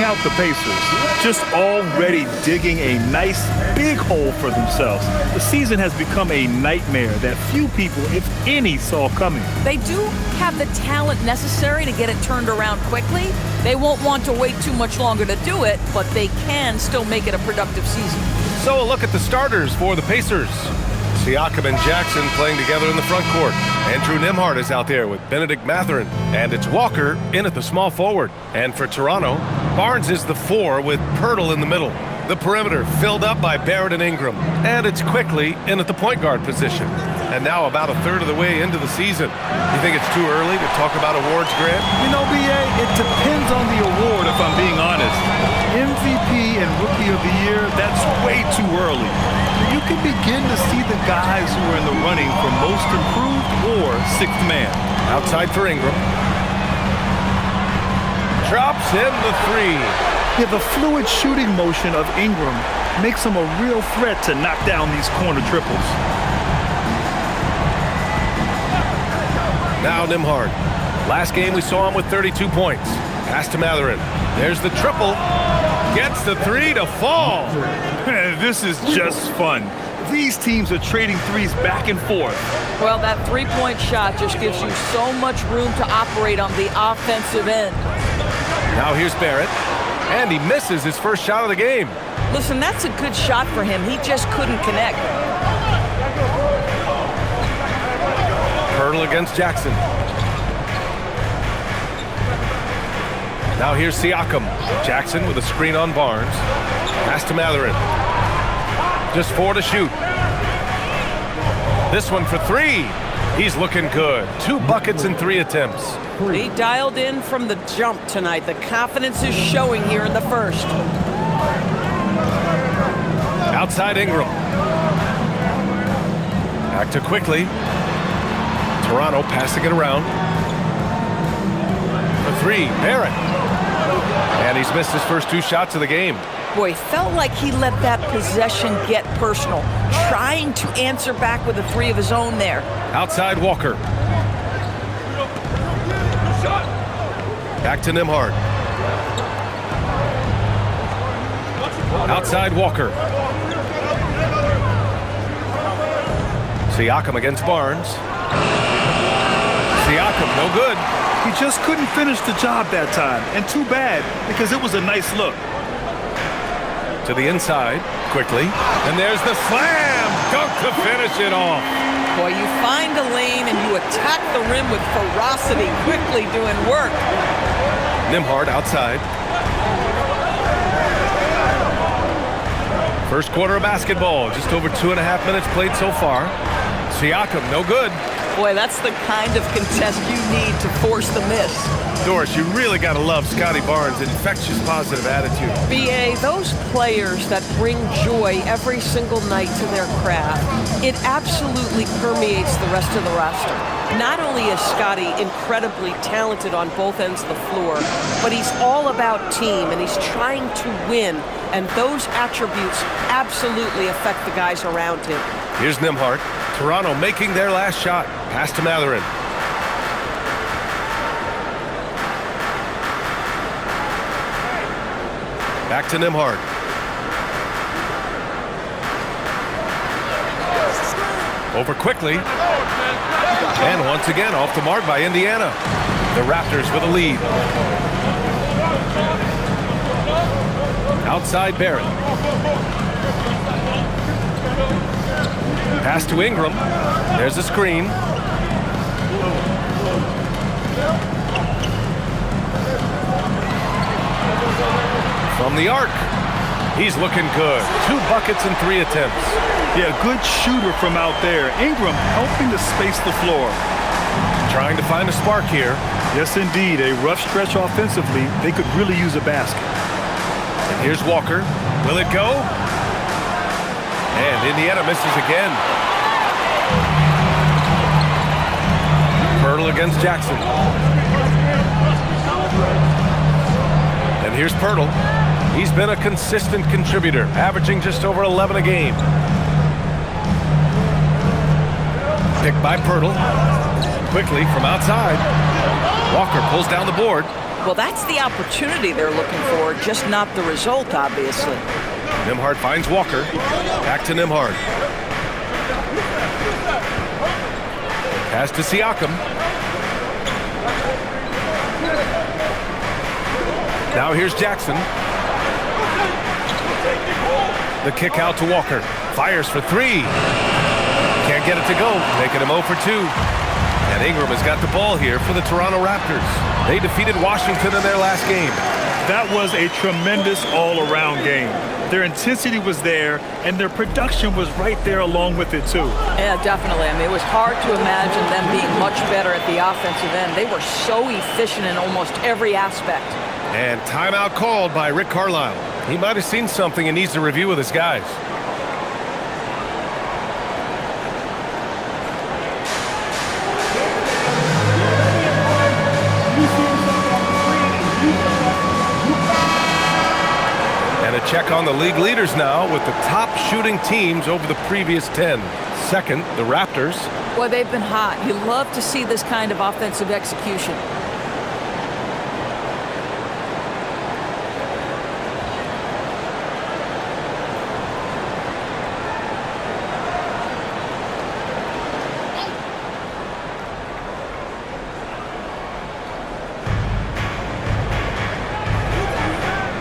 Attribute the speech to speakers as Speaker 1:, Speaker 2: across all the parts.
Speaker 1: closing out the Pacers, just already digging a nice big hole for themselves. The season has become a nightmare that few people, if any, saw coming.
Speaker 2: They do have the talent necessary to get it turned around quickly. They won't want to wait too much longer to do it, but they can still make it a productive season.
Speaker 3: So a look at the starters for the Pacers. Siakam and Jackson playing together in the front court. Andrew Nembhard is out there with Benedict Mathurin. And it's Walker in at the small forward. And for Toronto, Barnes is the 4 with Pirtle in the middle. The perimeter filled up by Barrett and Ingram. And it's quickly in at the point guard position. And now about a third of the way into the season. You think it's too early to talk about awards, Grant?
Speaker 1: You know, B.A., it depends on the award, if I'm being honest. MVP and Rookie of the Year, that's way too early. You can begin to see the guys who are in the running for Most Improved or Sixth Man.
Speaker 3: Outside for Ingram. Drops in the 3.
Speaker 1: Yeah, the fluid shooting motion of Ingram makes him a real threat to knock down these corner triples.
Speaker 3: Now Nembhard. Last game we saw him with 32 points. Pass to Mathurin. There's the triple. Gets the 3 to fall.
Speaker 1: This is just fun. These teams are trading threes back and forth.
Speaker 2: Well, that three-point shot just gives you so much room to operate on the offensive end.
Speaker 3: Now here's Barrett. And he misses his first shot of the game.
Speaker 2: Listen, that's a good shot for him. He just couldn't connect.
Speaker 3: Pirtle against Jackson. Now here's Siakam. Jackson with a screen on Barnes. Pass to Mathurin. Just 4 to shoot. This one for 3. He's looking good. 2 buckets in 3 attempts.
Speaker 2: He dialed in from the jump tonight. The confidence is showing here in the first.
Speaker 3: Outside Ingram. Back to quickly. Toronto passing it around. For 3, Barrett. And he's missed his first 2 shots of the game.
Speaker 2: Boy, felt like he let that possession get personal, trying to answer back with a 3 of his own there.
Speaker 3: Outside Walker. Back to Nembhard. Outside Walker. Siakam against Barnes. Siakam, no good.
Speaker 1: He just couldn't finish the job that time, and too bad, because it was a nice look.
Speaker 3: To the inside, quickly, and there's the slam dunk to finish it off.
Speaker 2: Boy, you find a lane and you attack the rim with ferocity, quickly doing work.
Speaker 3: Nembhard outside. First quarter of basketball, just over 2.5 minutes played so far. Siakam, no good.
Speaker 2: Boy, that's the kind of contest you need to force the miss.
Speaker 3: Doris, you really got to love Scotty Barnes' infectious positive attitude.
Speaker 2: B.A., those players that bring joy every single night to their craft, it absolutely permeates the rest of the roster. Not only is Scotty incredibly talented on both ends of the floor, but he's all about team, and he's trying to win, and those attributes absolutely affect the guys around him.
Speaker 3: Here's Nembhard. Toronto making their last shot. Pass to Mathurin. Back to Nembhard. Over quickly. And once again off the mark by Indiana. The Raptors with a lead. Outside Barrett. Pass to Ingram. There's a screen. From the arc. He's looking good. 2 buckets in 3 attempts.
Speaker 1: Yeah, good shooter from out there. Ingram helping to space the floor.
Speaker 3: Trying to find a spark here.
Speaker 1: Yes, indeed. A rough stretch offensively. They could really use a basket.
Speaker 3: And here's Walker. Will it go? And Indiana misses again. Pirtle against Jackson. And here's Pirtle. He's been a consistent contributor, averaging just over 11 a game. Picked by Pirtle. Quickly from outside. Walker pulls down the board.
Speaker 4: Well, that's the opportunity they're looking for, just not the result, obviously.
Speaker 3: Nembhard finds Walker. Back to Nembhard. Pass to Siakam. Now here's Jackson. The kick out to Walker. Fires for three. Can't get it to go. Making him 0 for 2. And Ingram has got the ball here for the Toronto Raptors. They defeated Washington in their last game.
Speaker 1: That was a tremendous all-around game. Their intensity was there, and their production was right there along with it, too.
Speaker 4: Yeah, definitely. I mean, it was hard to imagine them being much better at the offensive end. They were so efficient in almost every aspect.
Speaker 3: And timeout called by Rick Carlisle. He might have seen something and needs to review with his guys. And a check on the league leaders now with the top shooting teams over the previous 10. Second, the Raptors.
Speaker 4: Boy, they've been hot. You love to see this kind of offensive execution.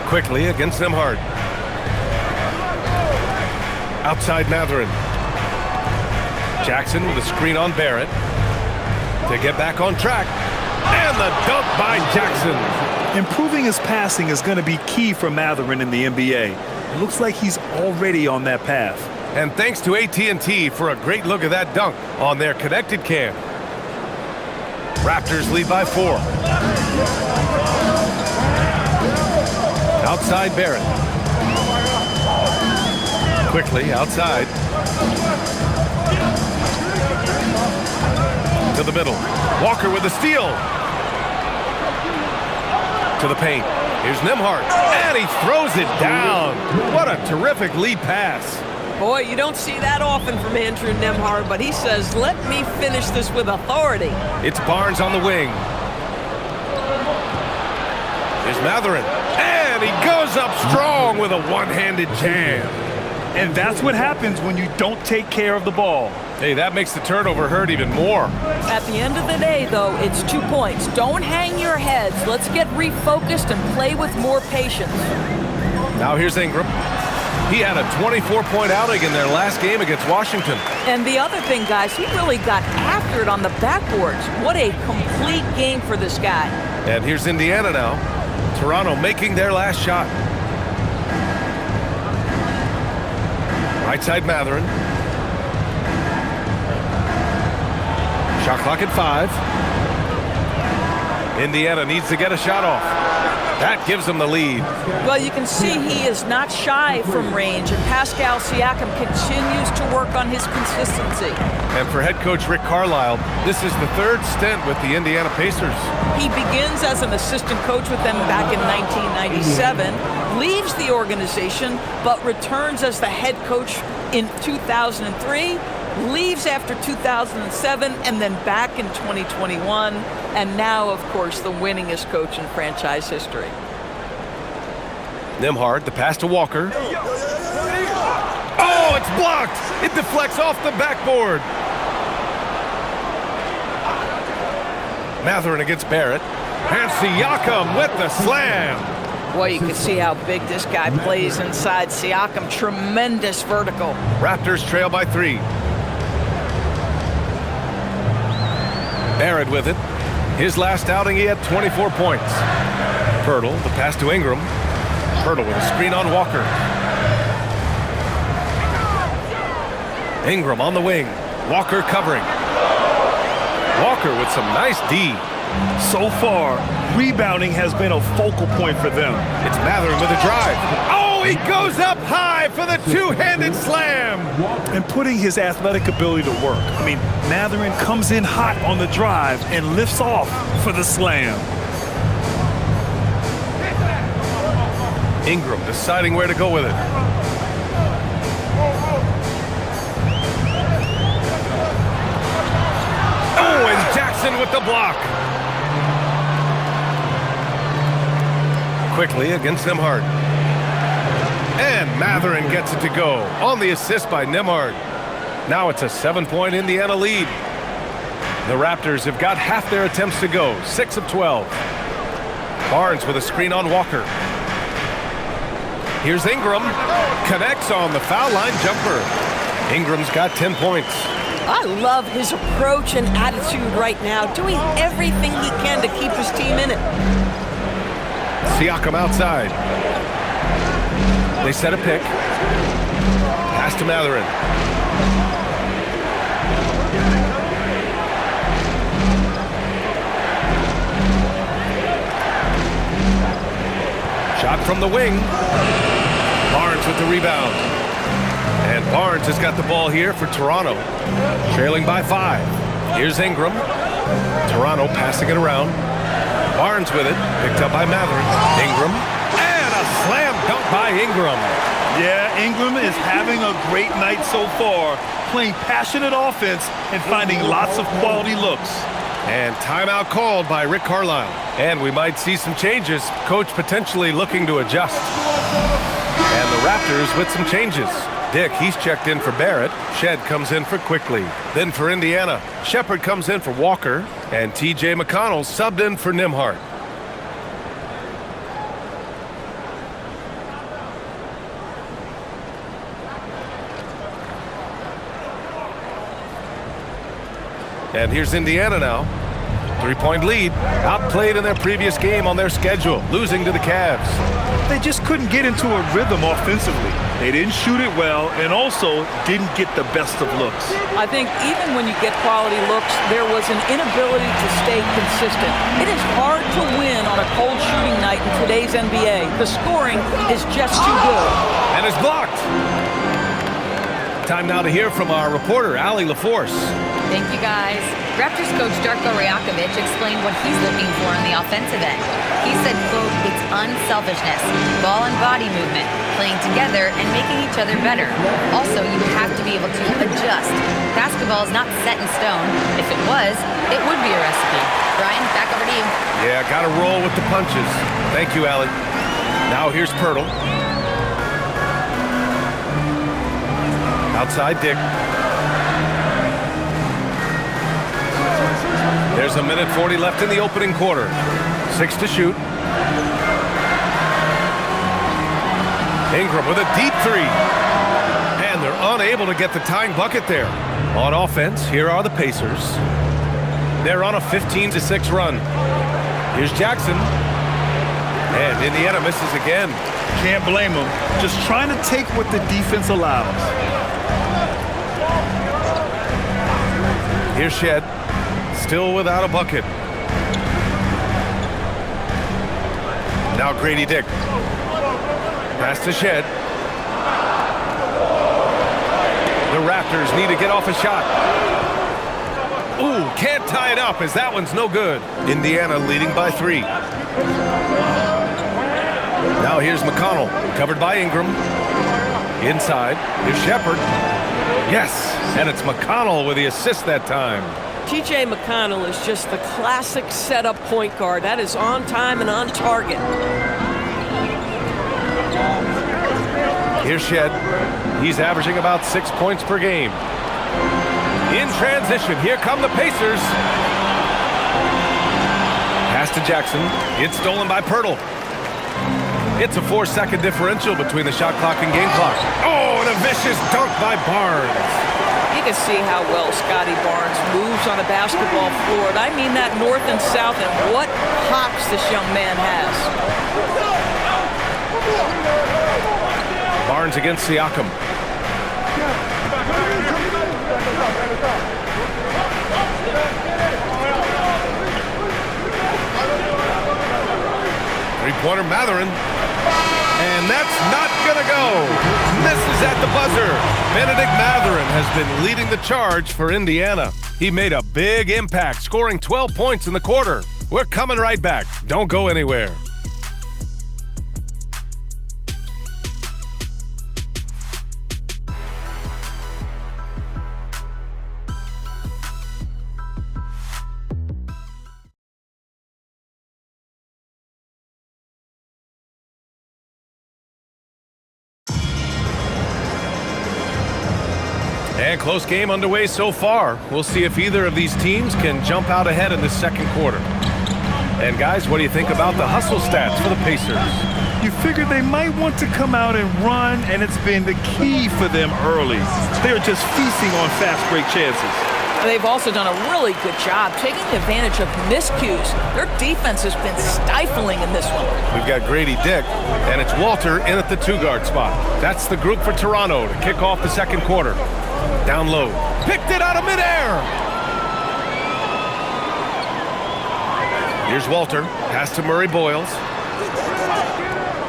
Speaker 3: Quickly against Nembhard. Outside Mathurin. Jackson with a screen on Barrett. To get back on track. And the dunk by Jackson.
Speaker 1: Improving his passing is going to be key for Mathurin in the NBA. It looks like he's already on that path.
Speaker 3: And thanks to AT&T for a great look at that dunk on their connected cam. Raptors lead by 4. Outside Barrett. Quickly outside. To the middle. Walker with the steal. To the paint. Here's Nembhard. And he throws it down. What a terrific lead pass.
Speaker 2: Boy, you don't see that often from Andrew Nembhard, but he says, let me finish this with authority.
Speaker 3: It's Barnes on the wing. Here's Mathurin. And he goes up strong with a one-handed jam.
Speaker 1: And that's what happens when you don't take care of the ball.
Speaker 3: Hey, that makes the turnover hurt even more.
Speaker 4: At the end of the day, though, it's 2 points. Don't hang your heads. Let's get refocused and play with more patience.
Speaker 3: Now here's Ingram. He had a 24-point outing in their last game against Washington.
Speaker 4: And the other thing, guys, he really got after it on the backboards. What a complete game for this guy.
Speaker 3: And here's Indiana now. Toronto making their last shot. Right side Mathurin. Shot clock at 5. Indiana needs to get a shot off. That gives them the lead.
Speaker 4: Well, you can see he is not shy from range, and Pascal Siakam continues to work on his consistency.
Speaker 3: And for head coach Rick Carlisle, this is the 3rd stint with the Indiana Pacers.
Speaker 4: He begins as an assistant coach with them back in 1997, leaves the organization, but returns as the head coach in 2003, leaves after 2007, and then back in 2021, and now, of course, the winningest coach in franchise history.
Speaker 3: Nembhard, the pass to Walker. Oh, it's blocked! It deflects off the backboard. Mathurin against Barrett. And Siakam with the slam.
Speaker 4: Boy, you can see how big this guy plays inside. Siakam, tremendous vertical.
Speaker 3: Raptors trail by 3. Barrett with it. His last outing, he had 24 points. Pirtle, the pass to Ingram. Pirtle with a screen on Walker. Ingram on the wing. Walker covering. Walker with some nice D.
Speaker 1: So far, rebounding has been a focal point for them.
Speaker 3: It's Mathurin with a drive. Oh, he goes up high for the two-handed slam.
Speaker 1: And putting his athletic ability to work. I mean, Mathurin comes in hot on the drive and lifts off for the slam.
Speaker 3: Ingram deciding where to go with it. Oh, and Jackson with the block. quickly against Nembhard. And Mathurin gets it to go on the assist by Nembhard. Now it's a 7-point Indiana lead. The Raptors have got half their attempts to go, 6 of 12. Barnes with a screen on Walker. Here's Ingram. Connects on the foul line jumper. Ingram's got 10 points.
Speaker 2: I love his approach and attitude right now, doing everything he can to keep his team in it.
Speaker 3: Siakam outside. They set a pick. Pass to Mathurin. Shot from the wing. Barnes with the rebound. And Barnes has got the ball here for Toronto. Trailing by 5. Here's Ingram. Toronto passing it around. Barnes with it. Picked up by Mathurin. Ingram. And a slam dunk by Ingram.
Speaker 1: Yeah, Ingram is having a great night so far, playing passionate offense and finding lots of quality looks.
Speaker 3: And timeout called by Rick Carlisle. And we might see some changes. Coach potentially looking to adjust. And the Raptors with some changes. Dick, he's checked in for Barrett. Shed comes in for Quickly. Then for Indiana, Shepard comes in for Walker. And T.J. McConnell subbed in for Nembhard. And here's Indiana now. 3-point lead. Outplayed in their previous game on their schedule, losing to the Cavs.
Speaker 1: They just couldn't get into a rhythm offensively. They didn't shoot it well and also didn't get the best of looks.
Speaker 4: I think even when you get quality looks, there was an inability to stay consistent. It is hard to win on a cold shooting night in today's NBA. The scoring is just too good.
Speaker 3: And it's blocked. Time now to hear from our reporter, Allie LaForce.
Speaker 5: Thank you, guys. Raptors coach Darko Rajakovic explained what he's looking for on the offensive end. He said, quote, it's unselfishness, ball and body movement, playing together and making each other better. Also, you have to be able to adjust. Basketball is not set in stone. If it was, it would be a recipe. Brian, back over to you.
Speaker 3: Yeah, got to roll with the punches. Thank you, Allie. Now here's Pirtle. Outside Dick. There's a minute 40 left in the opening quarter. 6 to shoot. Ingram with a deep 3. And they're unable to get the tying bucket there. On offense, here are the Pacers. They're on a 15-6 run. Here's Jackson. And Indiana misses again.
Speaker 1: Can't blame them. Just trying to take what the defense allows.
Speaker 3: Here's Shed. Still without a bucket. Now Grady Dick. Pass to Shed. The Raptors need to get off a shot. Ooh, can't tie it up as that one's no good. Indiana leading by 3. Now here's McConnell, covered by Ingram. Inside, here's Shepard. Yes, and it's McConnell with the assist that time.
Speaker 2: T.J. McConnell is just the classic setup point guard. That is on time and on target.
Speaker 3: Here's Shed. He's averaging about 6 points per game. In transition, here come the Pacers. Pass to Jackson. It's stolen by Pirtle. It's a 4-second differential between the shot clock and game clock. Oh, and a vicious dunk by Barnes.
Speaker 2: You can see how well Scotty Barnes moves on a basketball floor. And I mean that north and south, and what hops this young man has.
Speaker 3: Barnes against Siakam. Three-pointer Mathurin. And that's not going to go. Misses at the buzzer. Benedict Mathurin has been leading the charge for Indiana. He made a big impact, scoring 12 points in the quarter. We're coming right back. Don't go anywhere. And close game underway so far. We'll see if either of these teams can jump out ahead in the second quarter. And guys, what do you think about the hustle stats for the Pacers?
Speaker 1: You figure they might want to come out and run, and it's been the key for them early. They're just feasting on fast break chances.
Speaker 4: They've also done a really good job taking advantage of miscues. Their defense has been stifling in this one.
Speaker 3: We've got Grady Dick, and it's Walter in at the 2-guard spot. That's the group for Toronto to kick off the second quarter. Down low. Picked it out of midair. Here's Walter. Pass to Murray Boyles.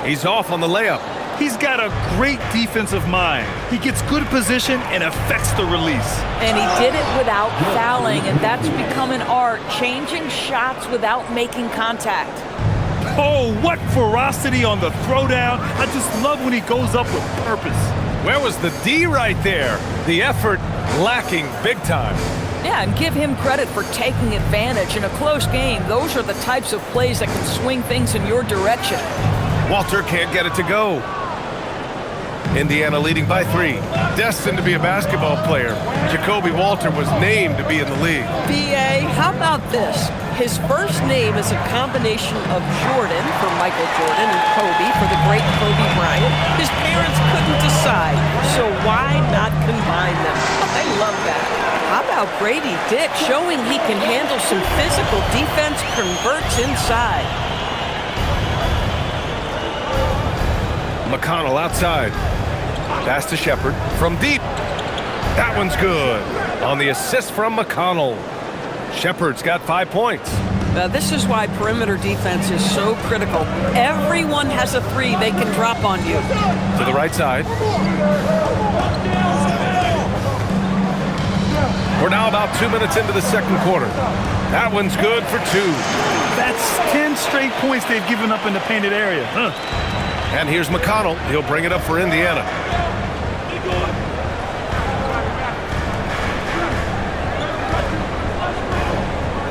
Speaker 3: He's off on the layup.
Speaker 1: He's got a great defensive mind. He gets good position and affects the release.
Speaker 4: And he did it without fouling, and that's become an art, changing shots without making contact.
Speaker 1: Oh, what ferocity on the throwdown. I just love when he goes up with purpose.
Speaker 3: Where was the D right there? The effort lacking big time.
Speaker 4: Yeah, and give him credit for taking advantage in a close game. Those are the types of plays that can swing things in your direction.
Speaker 3: Walter can't get it to go. Indiana leading by 3. Destined to be a basketball player. Jacoby Walter was named to be in the league.
Speaker 2: B.A., how about this? His first name is a combination of Jordan for Michael Jordan and Kobe for the great Kobe Bryant. His parents couldn't decide, so why not combine them? I love that. How about Grady Dick showing he can handle some physical defense, converts inside.
Speaker 3: McConnell outside. Pass to Shepard from deep. That one's good. On the assist from McConnell. Shepard's got 5 points.
Speaker 2: This is why perimeter defense is so critical. Everyone has a 3 they can drop on you.
Speaker 3: To the right side. We're now about 2 minutes into the second quarter. That one's good for 2.
Speaker 1: That's 10 straight points they've given up in the painted area.
Speaker 3: And here's McConnell. He'll bring it up for Indiana.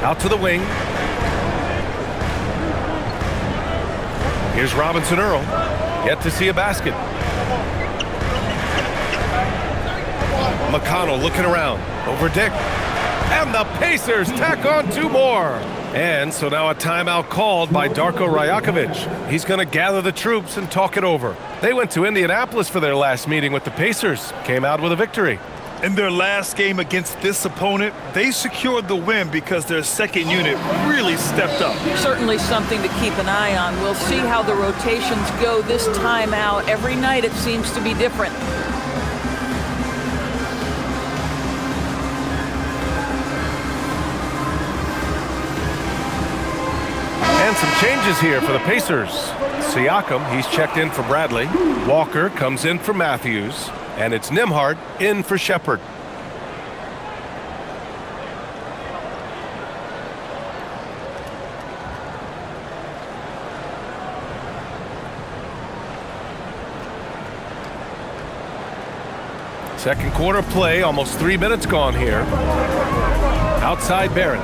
Speaker 3: Out to the wing. Here's Robinson Earl. Yet to see a basket. McConnell looking around. Over Dick. And the Pacers tack on 2 more. And so now a timeout called by Darko Rajakovic. He's going to gather the troops and talk it over. They went to Indianapolis for their last meeting with the Pacers. Came out with a victory.
Speaker 1: In their last game against this opponent, they secured the win because their second unit really stepped up.
Speaker 4: Certainly something to keep an eye on. We'll see how the rotations go this time out. Every night it seems to be different.
Speaker 3: And some changes here for the Pacers. Siakam, he's checked in for Bradley. Walker comes in for Matthews. And it's Nembhard in for Shepard. Second quarter play, almost 3 minutes gone here. Outside Barrett.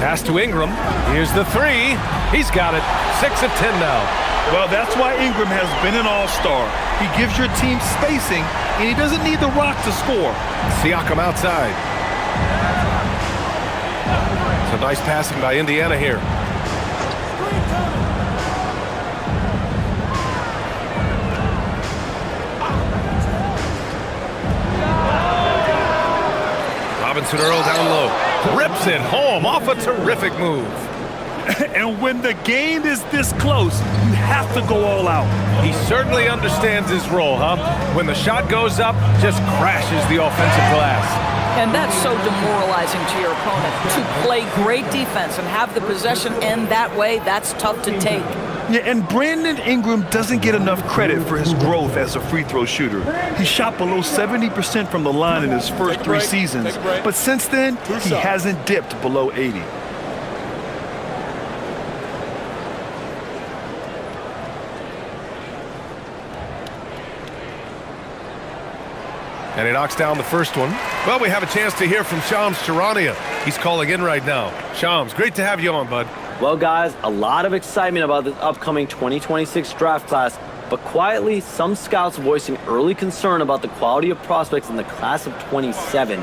Speaker 3: Pass to Ingram. Here's the 3. He's got it. 6 of 10 now.
Speaker 1: Well, that's why Ingram has been an all-star. He gives your team spacing, and he doesn't need the rock to score.
Speaker 3: Siakam outside. Some nice passing by Indiana here. Robinson Earl down low. Rips it home off a terrific move.
Speaker 1: And when the game is this close, you have to go all out.
Speaker 3: He certainly understands his role, huh? When the shot goes up, just crashes the offensive glass.
Speaker 4: And that's so demoralizing to your opponent. To play great defense and have the possession end that way, that's tough to take.
Speaker 1: Yeah, and Brandon Ingram doesn't get enough credit for his growth as a free throw shooter. He shot below 70% from the line in his first 3 seasons, but since then, he hasn't dipped below 80.
Speaker 3: And he knocks down the first one. Well, we have a chance to hear from Shams Charania. He's calling in right now. Shams, great to have you on, bud.
Speaker 6: Well, guys, a lot of excitement about this upcoming 2026 draft class, but quietly, some scouts voicing early concern about the quality of prospects in the class of 27.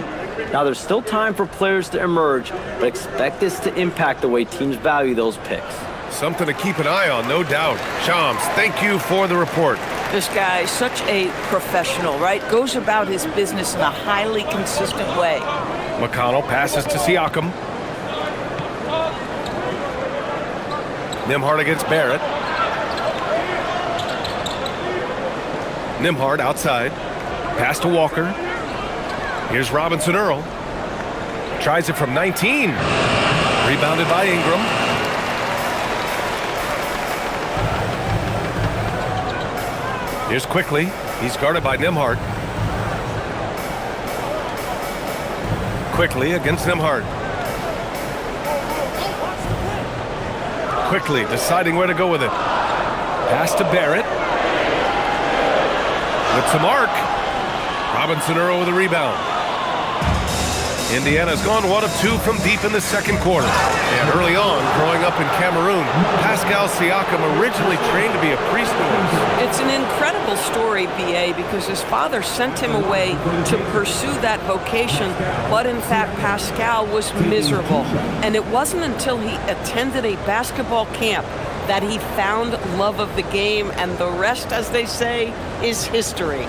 Speaker 6: Now, there's still time for players to emerge, but expect this to impact the way teams value those picks.
Speaker 3: Something to keep an eye on, no doubt. Shams, thank you for the report.
Speaker 4: This guy is such a professional, right? Goes about his business in a highly consistent way.
Speaker 3: McConnell passes to Siakam. Nembhard against Barrett. Nembhard outside. Pass to Walker. Here's Robinson Earl. Tries it from 19. Rebounded by Ingram. Here's Quickly. He's guarded by Nembhard. Quickly against Nembhard. Quickly deciding where to go with it. Pass to Barrett. With some arc. Robinson Earl with a rebound. Indiana's gone 1 of 2 from deep in the second quarter. And early on, growing up in Cameroon, Pascal Siakam originally trained to be a priest.
Speaker 2: It's an incredible story, B.A., because his father sent him away to pursue that vocation, but in fact, Pascal was miserable. And it wasn't until he attended a basketball camp that he found love of the game, and the rest, as they say, is history.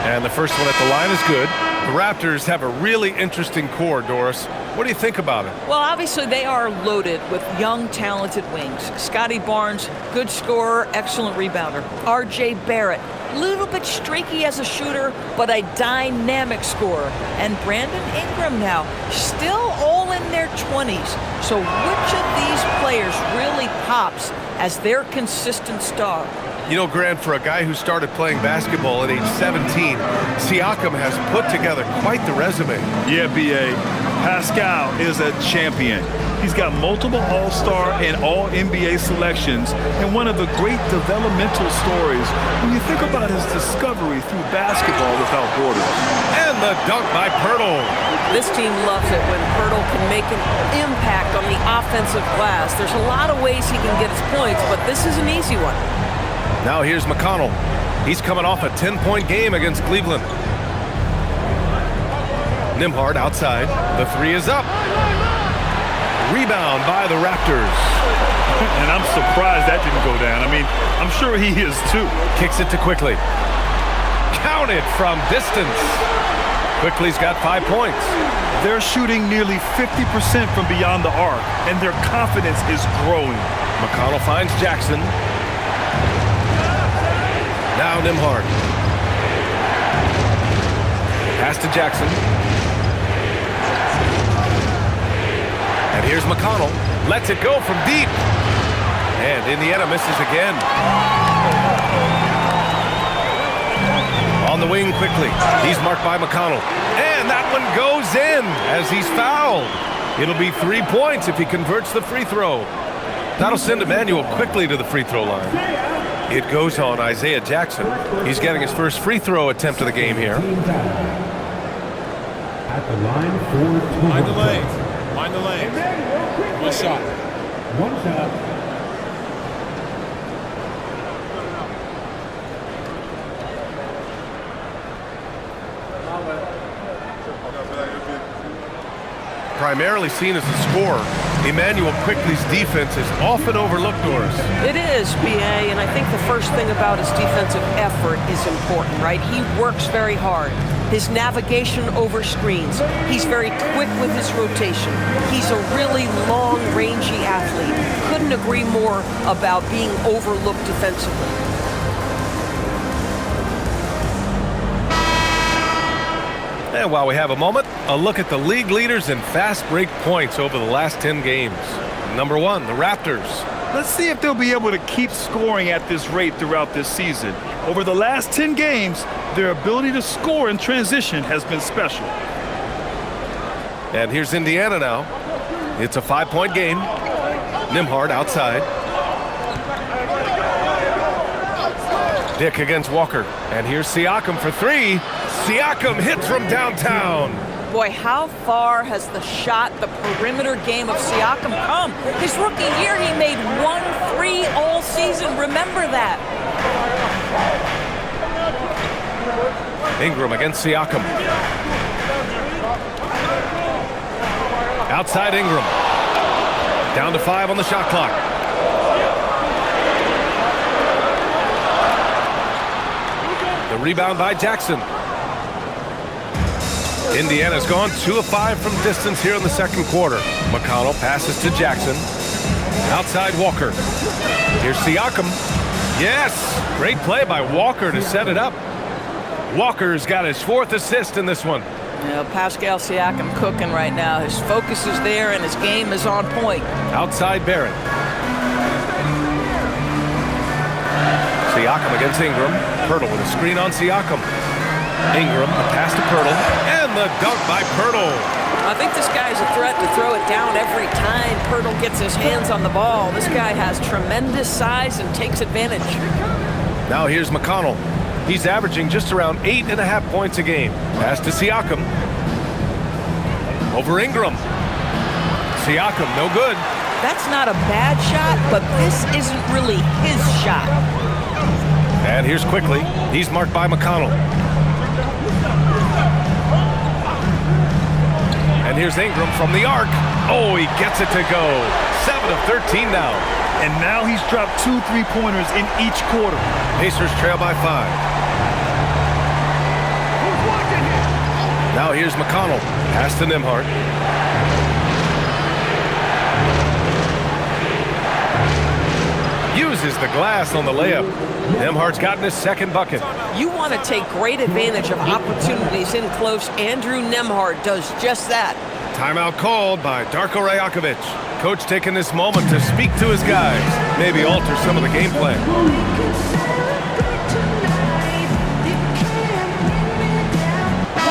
Speaker 3: And the first one at the line is good. The Raptors have a really interesting core, Doris. What do you think about it?
Speaker 4: Well, obviously they are loaded with young, talented wings. Scotty Barnes, good scorer, excellent rebounder. R.J. Barrett, little bit streaky as a shooter, but a dynamic scorer. And Brandon Ingram now, still all in their 20s. So which of these players really pops as their consistent star?
Speaker 3: You know, Grant, for a guy who started playing basketball at age 17, Siakam has put together quite the resume.
Speaker 1: Yeah, B.A. Pascal is a champion. He's got multiple All-Star and All-NBA selections, and one of the great developmental stories when you think about his discovery through basketball without borders.
Speaker 3: And the dunk by Pirtle.
Speaker 2: This team loves it when Pirtle can make an impact on the offensive glass. There's a lot of ways he can get his points, but this is an easy one.
Speaker 3: Now here's McConnell. He's coming off a 10-point game against Cleveland. Nembhard outside. The three is up. Rebound by the Raptors.
Speaker 1: And I'm surprised that didn't go down. I mean, I'm sure he is too.
Speaker 3: Kicks it to Quickly. Counted from distance. Quickly's got 5 points.
Speaker 1: They're shooting nearly 50% from beyond the arc, and their confidence is growing.
Speaker 3: McConnell finds Jackson. Now Nembhard. Pass to Jackson. And here's McConnell. Lets it go from deep. And Indiana misses again. On the wing quickly. He's marked by McConnell. And that one goes in as he's fouled. It'll be 3 points if he converts the free throw. That'll send Emmanuel quickly to the free throw line. It goes on Isaiah Jackson. He's getting his first free throw attempt of the game here.
Speaker 7: At the line for
Speaker 8: Mind the lane. Mind the lane. One shot.
Speaker 7: One shot.
Speaker 3: Primarily seen as a scorer, Emmanuel Quickly's defense is often overlooked, Doris.
Speaker 2: It is, B.A., and I think the first thing about his defensive effort is important, right? He works very hard. His navigation over screens. He's very quick with his rotation. He's a really long, rangy athlete. Couldn't agree more about being overlooked defensively.
Speaker 3: And while we have a moment, a look at the league leaders in fast break points over the last 10 games. Number 1, the Raptors.
Speaker 1: Let's see if they'll be able to keep scoring at this rate throughout this season. Over the last 10 games, their ability to score in transition has been special.
Speaker 3: And here's Indiana now. It's a 5-point game. Nembhard outside. Dick against Walker. And here's Siakam for three. Siakam hits from downtown.
Speaker 4: Boy, how far has the perimeter game of Siakam come? His rookie year, he made 1 3 all season. Remember that.
Speaker 3: Ingram against Siakam. Outside Ingram. Down to 5 on the shot clock. The rebound by Jackson. Indiana's gone 2 of 5 from distance here in the second quarter. McConnell passes to Jackson. Outside Walker. Here's Siakam. Yes! Great play by Walker to set it up. Walker's got his 4th assist in this one.
Speaker 4: You know, Pascal Siakam cooking right now. His focus is there and his game is on point.
Speaker 3: Outside Barrett. Siakam against Ingram. Pirtle with a screen on Siakam. Ingram, the pass to Pirtle, and the dunk by Pirtle.
Speaker 4: I think this guy's a threat to throw it down every time Pirtle gets his hands on the ball. This guy has tremendous size and takes advantage.
Speaker 3: Now here's McConnell. He's averaging just around 8.5 points a game. Pass to Siakam. Over Ingram. Siakam, no good.
Speaker 4: That's not a bad shot, but this isn't really his shot.
Speaker 3: And here's quickly. He's marked by McConnell. And here's Ingram from the arc. Oh, he gets it to go. 7 of 13 now.
Speaker 1: And now he's dropped 2 3-pointers in each quarter.
Speaker 3: Pacers trail by 5. Now here's McConnell. Pass to Nembhard. Uses the glass on the layup. Nembhard's gotten his 2nd bucket.
Speaker 2: You want to take great advantage of opportunities in close. Andrew Nembhard does just that.
Speaker 3: Timeout called by Darko Rajakovic. Coach taking this moment to speak to his guys. Maybe alter some of the game plan.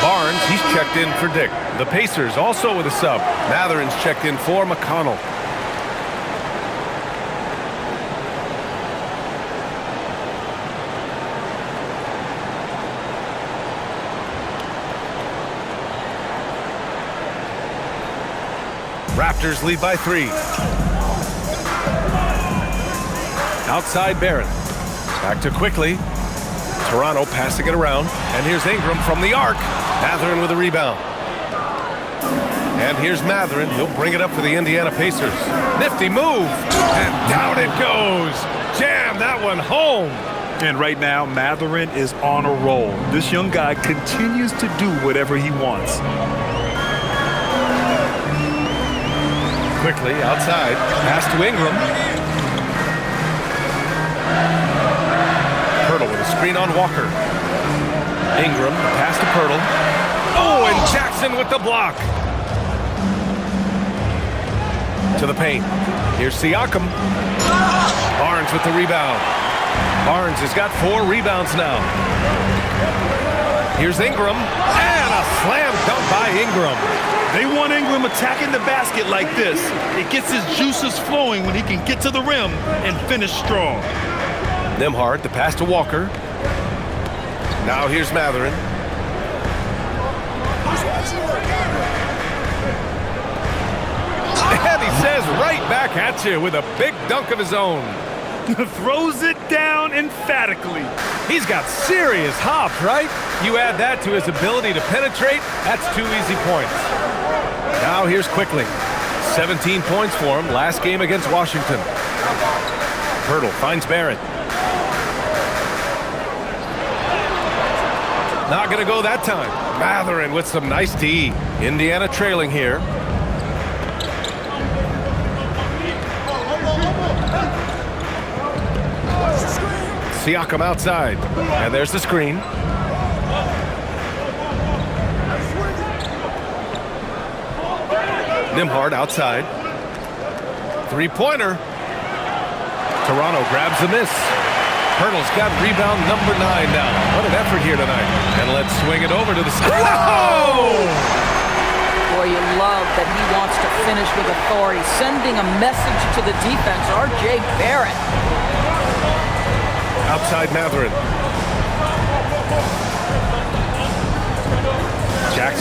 Speaker 3: Barnes, he's checked in for Dick. The Pacers also with a sub. Matherin's checked in for McConnell. Raptors lead by 3. Outside Barrett. Back to quickly. Toronto passing it around. And here's Ingram from the arc. Matherin with a rebound. And here's Matherin. He'll bring it up for the Indiana Pacers. Nifty move. And down it goes. Jam that one home.
Speaker 1: And right now, Matherin is on a roll. This young guy continues to do whatever he wants.
Speaker 3: Quickly outside. Pass to Ingram. Pirtle with a screen on Walker. Ingram, pass to Pirtle. Oh, and Jackson with the block. To the paint. Here's Siakam. Barnes with the rebound. Barnes has got 4 rebounds now. Here's Ingram. And a slam dunk by Ingram.
Speaker 1: They want Ingram attacking the basket like this. It gets his juices flowing when he can get to the rim and finish strong.
Speaker 3: Nembhard, the pass to Walker. Now here's Matherin. And he says right back at you with a big dunk of his own.
Speaker 1: Throws it down emphatically.
Speaker 3: He's got serious hop, right? You add that to his ability to penetrate, that's 2 easy points. Now here's quickly. 17 points for him last game against Washington. Pirtle finds Barrett. Not going to go that time. Matherin with some nice D. Indiana trailing here. Siakam outside. And there's the screen. Nembhard outside. 3-pointer. Toronto grabs the miss. Pirtle's got rebound number 9 now. What an effort here tonight. And let's swing it over to the screen. Oh!
Speaker 4: Boy, you love that he wants to finish with authority, sending a message to the defense. R.J. Barrett.
Speaker 3: Outside Matherin.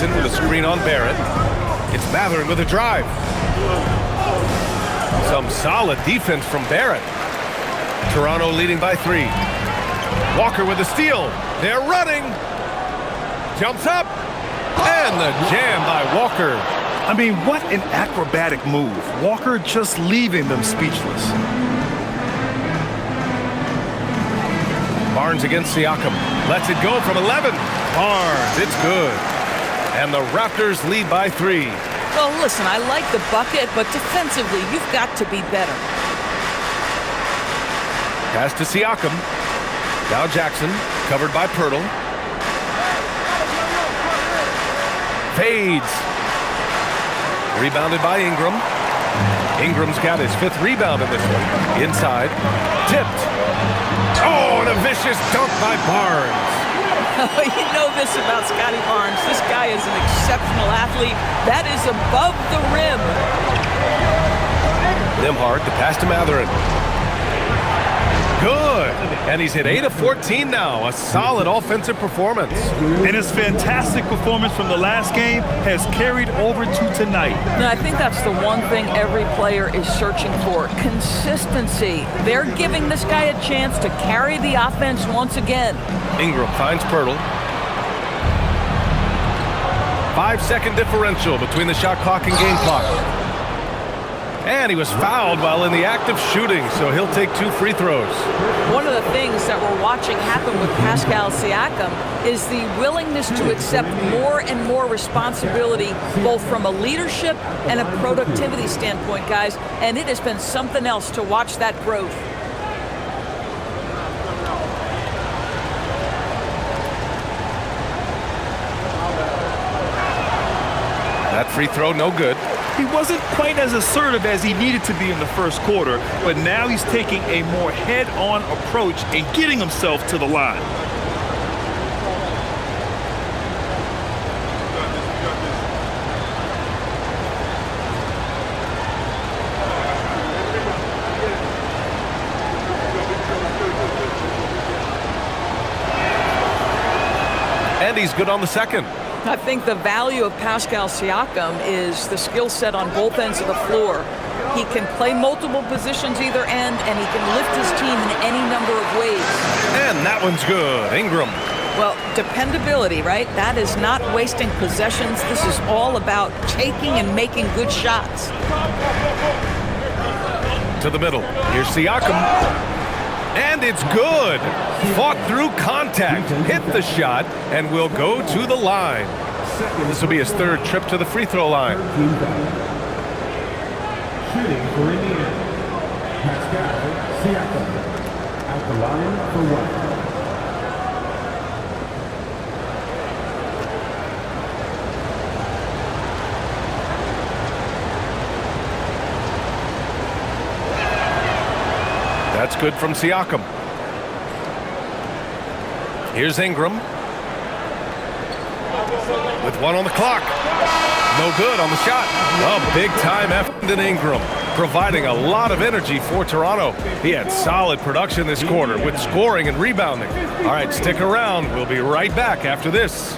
Speaker 3: Jackson with a screen on Barrett. It's Mathurin with a drive. Some solid defense from Barrett. Toronto leading by 3. Walker with a steal. They're running. Jumps up. And the jam by Walker.
Speaker 1: I mean, what an acrobatic move. Walker just leaving them speechless.
Speaker 3: Barnes against Siakam. Lets it go from 11. Barnes, it's good. And the Raptors lead by 3.
Speaker 4: Well, listen, I like the bucket, but defensively, you've got to be better.
Speaker 3: Pass to Siakam. Now Jackson, covered by Pirtle. Fades. Rebounded by Ingram. Ingram's got his 5th rebound in this one. Inside. Tipped. Oh, and a vicious dunk by Barnes.
Speaker 4: You know this about Scotty Barnes. This guy is an exceptional athlete. That is above the rim.
Speaker 3: Nembhard, the pass to Mathurin. Good. And he's hit 8 of 14 now. A solid offensive performance.
Speaker 1: And his fantastic performance from the last game has carried over to tonight.
Speaker 4: Now, I think that's the one thing every player is searching for. Consistency. They're giving this guy a chance to carry the offense once again.
Speaker 3: Ingram finds Pirtle. 5-second differential between the shot clock and game clock. And he was fouled while in the act of shooting, so he'll take 2 free throws.
Speaker 4: One of the things that we're watching happen with Pascal Siakam is the willingness to accept more and more responsibility, both from a leadership and a productivity standpoint, guys. And it has been something else to watch that growth.
Speaker 3: That free throw, no good.
Speaker 1: He wasn't quite as assertive as he needed to be in the first quarter, but now he's taking a more head-on approach and getting himself to the line.
Speaker 3: And he's good on the second.
Speaker 4: I think the value of Pascal Siakam is the skill set on both ends of the floor. He can play multiple positions either end, and he can lift his team in any number of ways.
Speaker 3: And that one's good. Ingram.
Speaker 4: Well, dependability, right? That is not wasting possessions. This is all about taking and making good shots.
Speaker 3: To the middle. Here's Siakam. And it's good. Fought through contact, hit the shot, and will go to the line. This will be his 3rd trip to the free throw line.
Speaker 7: Shooting for Indiana, Pascal Siakam at the line for 1.
Speaker 3: That's good from Siakam. Here's Ingram. With 1 on the clock. No good on the shot. A big-time effort in Ingram, providing a lot of energy for Toronto. He had solid production this quarter with scoring and rebounding. All right, stick around. We'll be right back after this.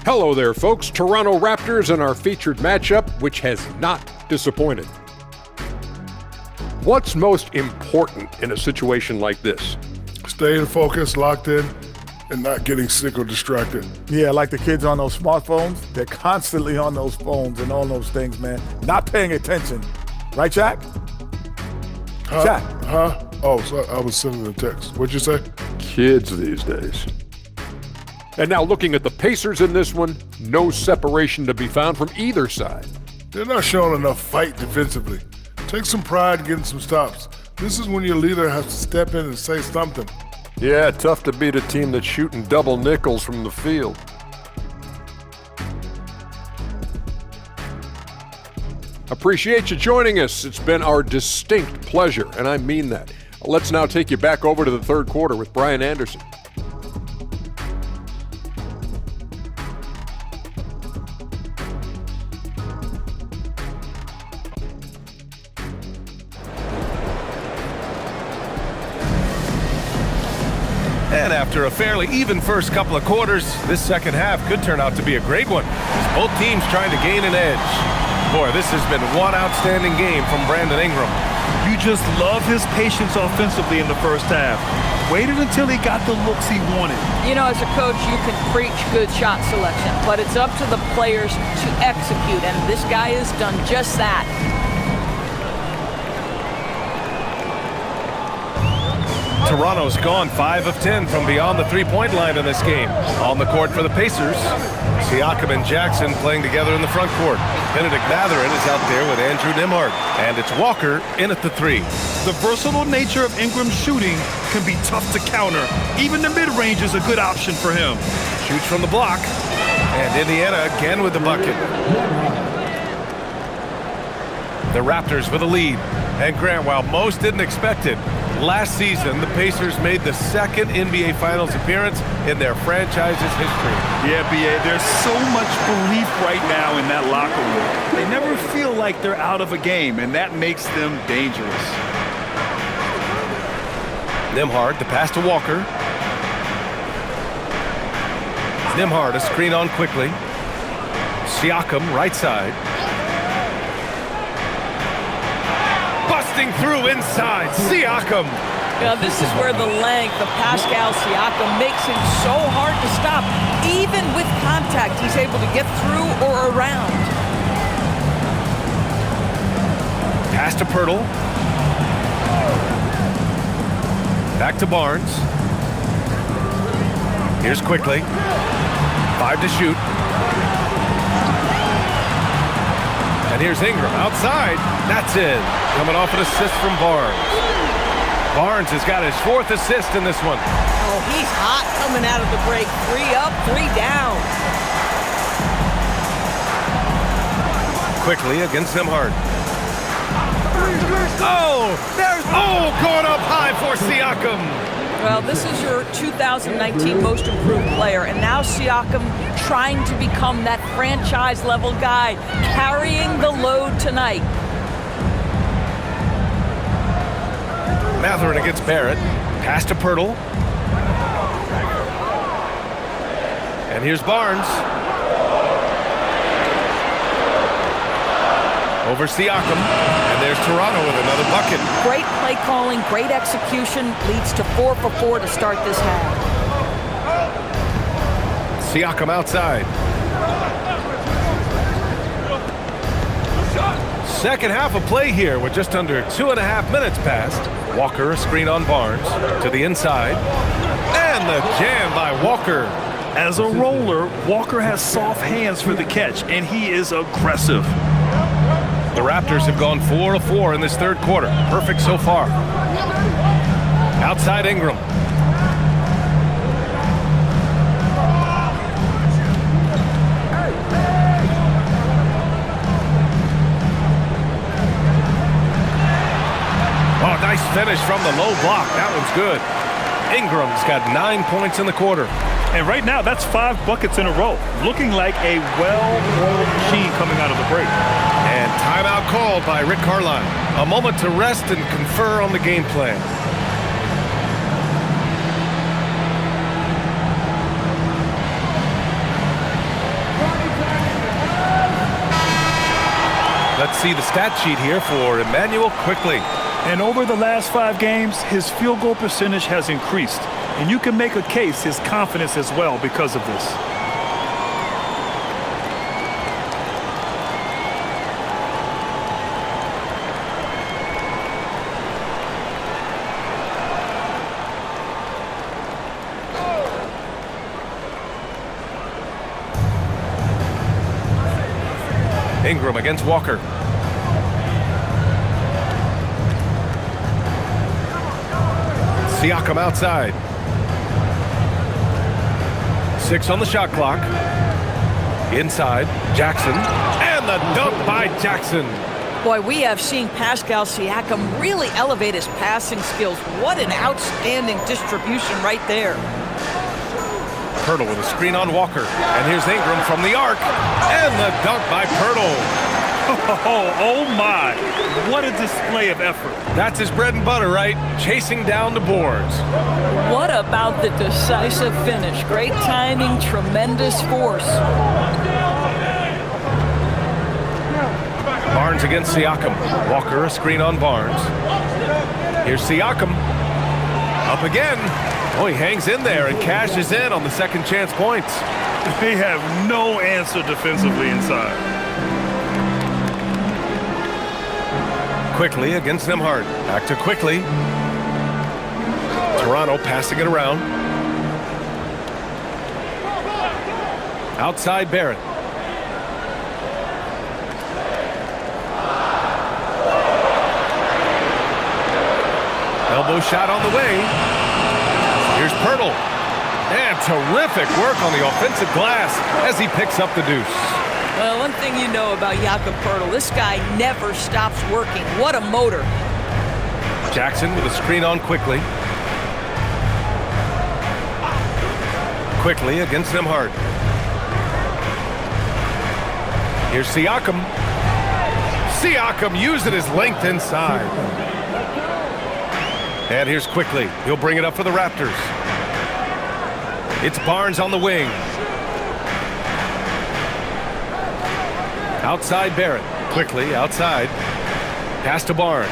Speaker 9: Hello there, folks. Toronto Raptors and our featured matchup, which has not disappointed. What's most important in a situation like this?
Speaker 10: Staying focused, locked in, and not getting sick or distracted.
Speaker 11: Yeah, like the kids on those smartphones. They're constantly on those phones and all those things, man. Not paying attention. Right, Jack? Jack?
Speaker 10: Huh? Oh, so I was sending a text. What'd you say?
Speaker 9: Kids these days. And now looking at the Pacers in this one, no separation to be found from either side.
Speaker 10: They're not showing enough fight defensively. Take some pride in getting some stops. This is when your leader has to step in and say something.
Speaker 9: Yeah, tough to beat a team that's shooting double nickels from the field. Appreciate you joining us. It's been our distinct pleasure, and I mean that. Let's now take you back over to the 3rd quarter with Brian Anderson.
Speaker 3: And after a fairly even first couple of quarters, this second half could turn out to be a great one, as both teams trying to gain an edge. Boy, this has been one outstanding game from Brandon Ingram.
Speaker 1: You just love his patience offensively in the first half. Waited until he got the looks he wanted.
Speaker 4: You know, as a coach, you can preach good shot selection, but it's up to the players to execute, and this guy has done just that.
Speaker 3: Toronto's gone 5 of 10 from beyond the three-point line in this game. On the court for the Pacers, Siakam and Jackson playing together in the front court. Benedict Mathurin is out there with Andrew Nembhard, and it's Walker in at the three.
Speaker 1: The versatile nature of Ingram's shooting can be tough to counter. Even the mid-range is a good option for him.
Speaker 3: Shoots from the block, and Indiana again with the bucket. The Raptors with a lead. And Grant, while most didn't expect it, last season the Pacers made the second NBA Finals appearance in their franchise's history.
Speaker 1: Yeah, B.A., there's so much belief right now in that locker room. They never feel like they're out of a game, and that makes them dangerous.
Speaker 3: Nembhard, the pass to Walker. Nembhard, a screen on quickly. Siakam, right side. Busting through inside, Siakam.
Speaker 4: Now, this is where the length of Pascal Siakam makes him so hard to stop. Even with contact, he's able to get through or around.
Speaker 3: Pass to Pirtle. Back to Barnes. Here's quickly. 5 to shoot. And here's Ingram outside. That's it. Coming off an assist from Barnes. Barnes has got his 4th assist in this one.
Speaker 4: Oh, he's hot coming out of the break. 3 up, 3 down.
Speaker 3: Quickly against Nembhard. Going up high for Siakam.
Speaker 4: Well, this is your 2019 most improved player, and now Siakam trying to become that franchise-level guy, carrying the load tonight.
Speaker 3: Mathurin against Barrett. Pass to Pirtle. And here's Barnes. Over Siakam. And there's Toronto with another bucket.
Speaker 4: Great play calling, great execution, leads to 4 for 4 to start this half.
Speaker 3: Siakam outside. Second half of play here with just under 2.5 minutes passed. Walker, a screen on Barnes to the inside. And the jam by Walker.
Speaker 1: As a roller, Walker has soft hands for the catch, and he is aggressive.
Speaker 3: The Raptors have gone 4 of 4 in this third quarter. Perfect so far. Outside Ingram. Oh, nice finish from the low block. That one's good. Ingram's got 9 points in the quarter.
Speaker 1: And right now, that's 5 buckets in a row. Looking like a well-oiled machine coming out of the break.
Speaker 3: And timeout called by Rick Carlisle. A moment to rest and confer on the game plan. Let's see the stat sheet here for Emmanuel quickly.
Speaker 1: And over the last 5 games, his field goal percentage has increased. And you can make a case his confidence as well because of this.
Speaker 3: Ingram against Walker. Siakam outside. 6 on the shot clock. Inside, Jackson. And the dunk by Jackson.
Speaker 4: Boy, we have seen Pascal Siakam really elevate his passing skills. What an outstanding distribution right there.
Speaker 3: Pirtle with a screen on Walker. And here's Ingram from the arc. And the dunk by Pirtle.
Speaker 1: Oh my. What a display of effort.
Speaker 3: That's his bread and butter, right? Chasing down the boards.
Speaker 4: What about the decisive finish? Great timing, tremendous force.
Speaker 3: Barnes against Siakam. Walker, a screen on Barnes. Here's Siakam. Up again. Oh, he hangs in there and cashes in on the second chance points.
Speaker 1: They have no answer defensively inside.
Speaker 3: Quickly against Nembhard. Back to Quickly. Toronto passing it around. Outside Barrett. Elbow shot on the way. Here's Pirtle. And terrific work on the offensive glass as he picks up the deuce.
Speaker 4: Well, one thing you know about Jakob Pirtle, this guy never stops working. What a motor.
Speaker 3: Jackson with a screen on Quickly. Quickly against Nembhard. Here's Siakam. Siakam using his length inside. And here's Quickly. He'll bring it up for the Raptors. It's Barnes on the wing. Outside Barrett. Quickly outside. Pass to Barnes.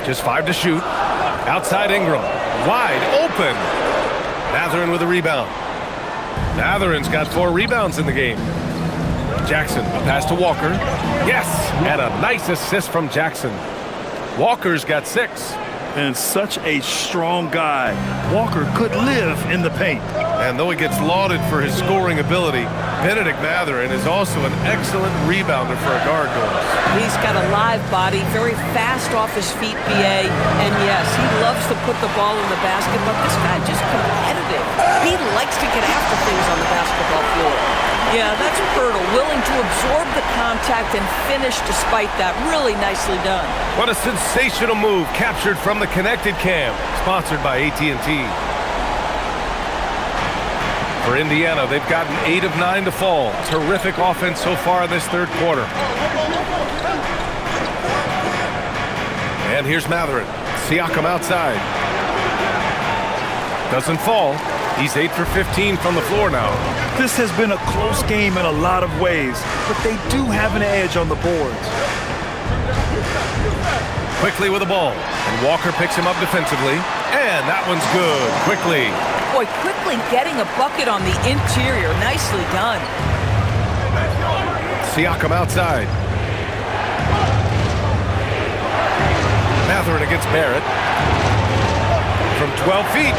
Speaker 3: Just 5 to shoot. Outside Ingram. Wide open. Mathurin with a rebound. Mathurin's got 4 rebounds in the game. Jackson, a pass to Walker. Yes, and a nice assist from Jackson. Walker's got 6.
Speaker 1: And such a strong guy. Walker could live in the paint.
Speaker 3: And though he gets lauded for his scoring ability, Benedict Mathurin is also an excellent rebounder for a guard.
Speaker 2: He's got a live body, very fast off his feet, BA. And yes, he loves to put the ball in the basket, but this guy just competitive. He likes to get after things on the basketball floor.
Speaker 4: Yeah, that's Pirtle, willing to absorb the contact and finish despite that. Really nicely done.
Speaker 3: What a sensational move captured from the Connected Cam, sponsored by AT&T. For Indiana, they've gotten 8 of 9 to fall. Terrific offense so far in this third quarter. And here's Mathurin. Siakam outside. Doesn't fall. He's 8 for 15 from the floor now.
Speaker 1: This has been a close game in a lot of ways, but they do have an edge on the boards.
Speaker 3: Quickly with the ball. And Walker picks him up defensively. And that one's good. Quickly.
Speaker 4: Boy, Quickly getting a bucket on the interior. Nicely done.
Speaker 3: Siakam outside. Mathurin against Barrett. From 12 feet.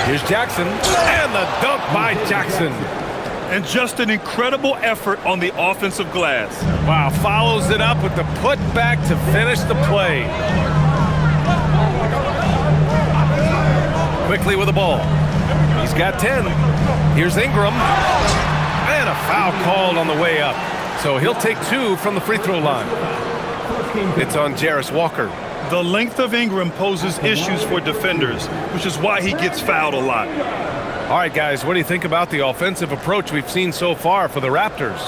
Speaker 3: Here's Jackson. And the dunk by Jackson.
Speaker 1: And just an incredible effort on the offensive glass.
Speaker 3: Wow, follows it up with the putback to finish the play. Quickly with the ball. He's got 10. Here's Ingram. And a foul called on the way up. So he'll take 2 from the free throw line. It's on Jarris Walker.
Speaker 1: The length of Ingram poses issues for defenders, which is why he gets fouled a lot.
Speaker 3: All right, guys, what do you think about the offensive approach we've seen so far for the Raptors?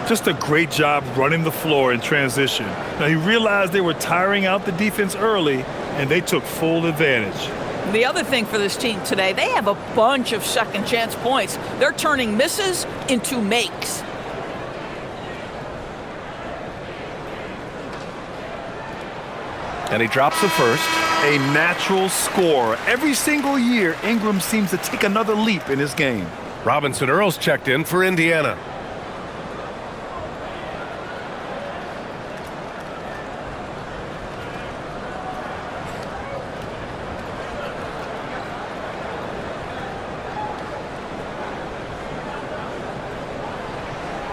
Speaker 1: Just a great job running the floor in transition. Now, he realized they were tiring out the defense early, and they took full advantage.
Speaker 4: The other thing for this team today, they have a bunch of second chance points. They're turning misses into makes.
Speaker 3: And he drops the first.
Speaker 1: A natural scorer. Every single year, Ingram seems to take another leap in his game.
Speaker 3: Robinson Earls checked in for Indiana.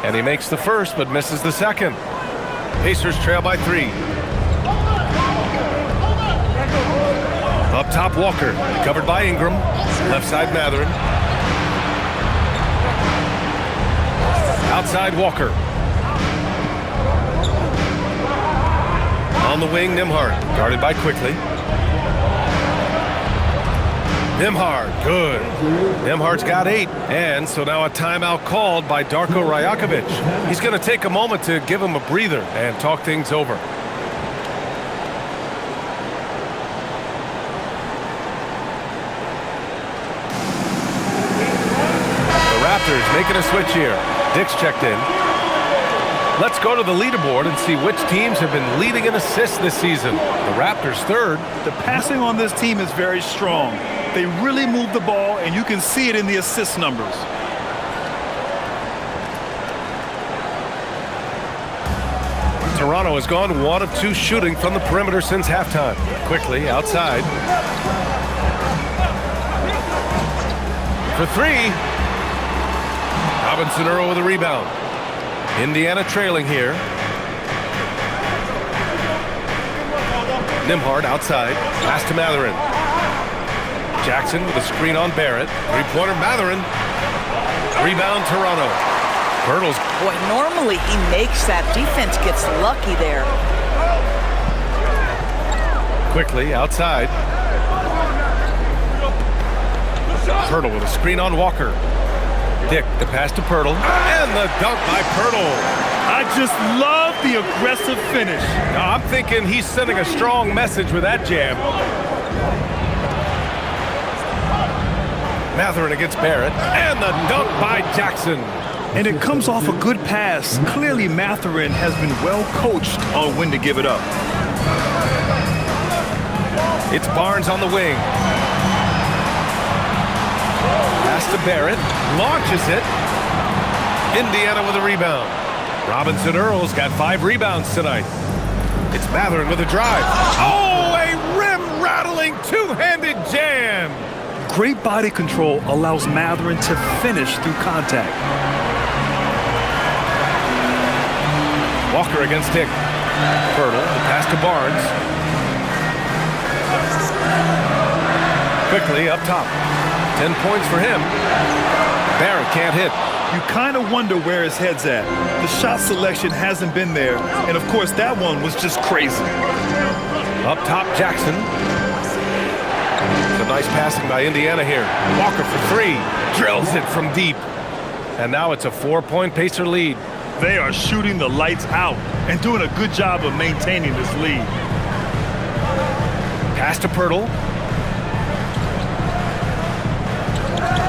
Speaker 3: And he makes the first, but misses the second. Pacers trail by 3. Up top, Walker, covered by Ingram. Left side, Mathurin. Outside, Walker. On the wing, Nembhard, guarded by Quickly. Nembhard, good. Nembhard's got 8. And so now a timeout called by Darko Rajakovic. He's going to take a moment to give him a breather and talk things over. The Raptors making a switch here. Dick's checked in. Let's go to the leaderboard and see which teams have been leading in assists this season. The Raptors third.
Speaker 1: The passing on this team is very strong. They really move the ball, and you can see it in the assist numbers.
Speaker 3: Toronto has gone 1 of 2 shooting from the perimeter since halftime. Quickly outside. For 3. Robinson Earl with a rebound. Indiana trailing here. Nembhard outside. Pass to Mathurin. Jackson with a screen on Barrett. Three-pointer Mathurin. Rebound Toronto. Pirtle's.
Speaker 4: Boy, normally he makes that. Defense gets lucky there.
Speaker 3: Quickly outside. Pirtle with a screen on Walker. Dick, the pass to Pirtle. And the dunk by Pirtle.
Speaker 1: I just love the aggressive finish.
Speaker 3: Now, I'm thinking he's sending a strong message with that jam. Mathurin against Barrett. And the dunk by Jackson.
Speaker 1: And it comes off a good pass. Clearly, Mathurin has been well coached on when to give it up.
Speaker 3: It's Barnes on the wing. Pass to Barrett. Launches it. Indiana with a rebound. Robinson Earl's got 5 rebounds tonight. It's Mathurin with a drive. Oh, a rim-rattling two-handed jam.
Speaker 1: Great body control allows Mathurin to finish through contact.
Speaker 3: Walker against Dick. Pirtle, the pass to Barnes. Quickly up top. 10 points for him. Barrett can't hit.
Speaker 1: You kind of wonder where his head's at. The shot selection hasn't been there, and of course that one was just crazy.
Speaker 3: Up top, Jackson. Some nice passing by Indiana here. Walker for 3. Drills it from deep. And now it's a 4-point Pacer lead.
Speaker 1: They are shooting the lights out and doing a good job of maintaining this lead.
Speaker 3: Pass to Pirtle.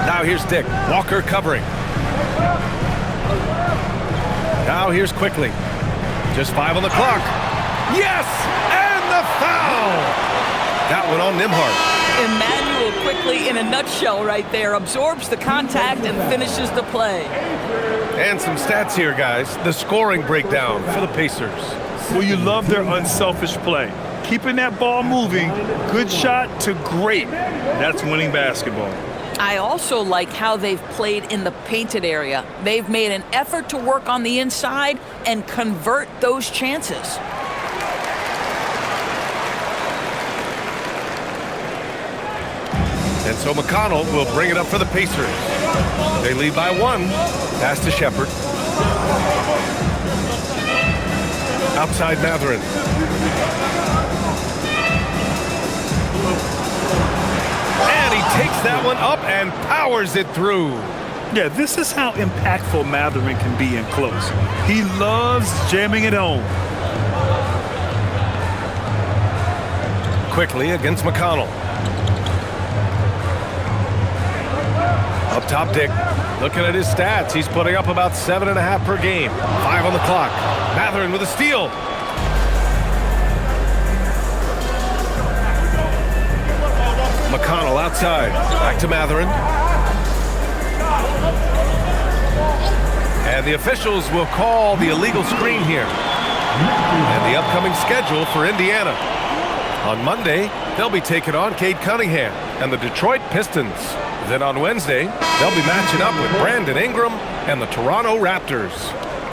Speaker 3: Now here's Dick. Walker covering. Now here's Quickly. Just 5 on the clock. Yes! And the foul! That one on Nembhard.
Speaker 4: Emmanuel Quickly in a nutshell right there. Absorbs the contact and finishes the play.
Speaker 3: And some stats here, guys. The scoring breakdown for the Pacers.
Speaker 1: Well, you love their unselfish play. Keeping that ball moving, good shot to great. That's winning basketball.
Speaker 4: I also like how they've played in the painted area. They've made an effort to work on the inside and convert those chances.
Speaker 3: And so McConnell will bring it up for the Pacers. They lead by 1. Pass to Shepard. Outside Mathurin. And he takes that one up and powers it through.
Speaker 1: Yeah, this is how impactful Mathurin can be in close. He loves jamming it home.
Speaker 3: Quickly against McConnell. Up top, Dick. Looking at his stats, he's putting up about 7.5 per game. 5 on the clock. Mathurin with a steal. McConnell outside. Back to Mathurin. And the officials will call the illegal screen here. And the upcoming schedule for Indiana. On Monday, they'll be taking on Cade Cunningham and the Detroit Pistons. Then on Wednesday, they'll be matching up with Brandon Ingram and the Toronto Raptors.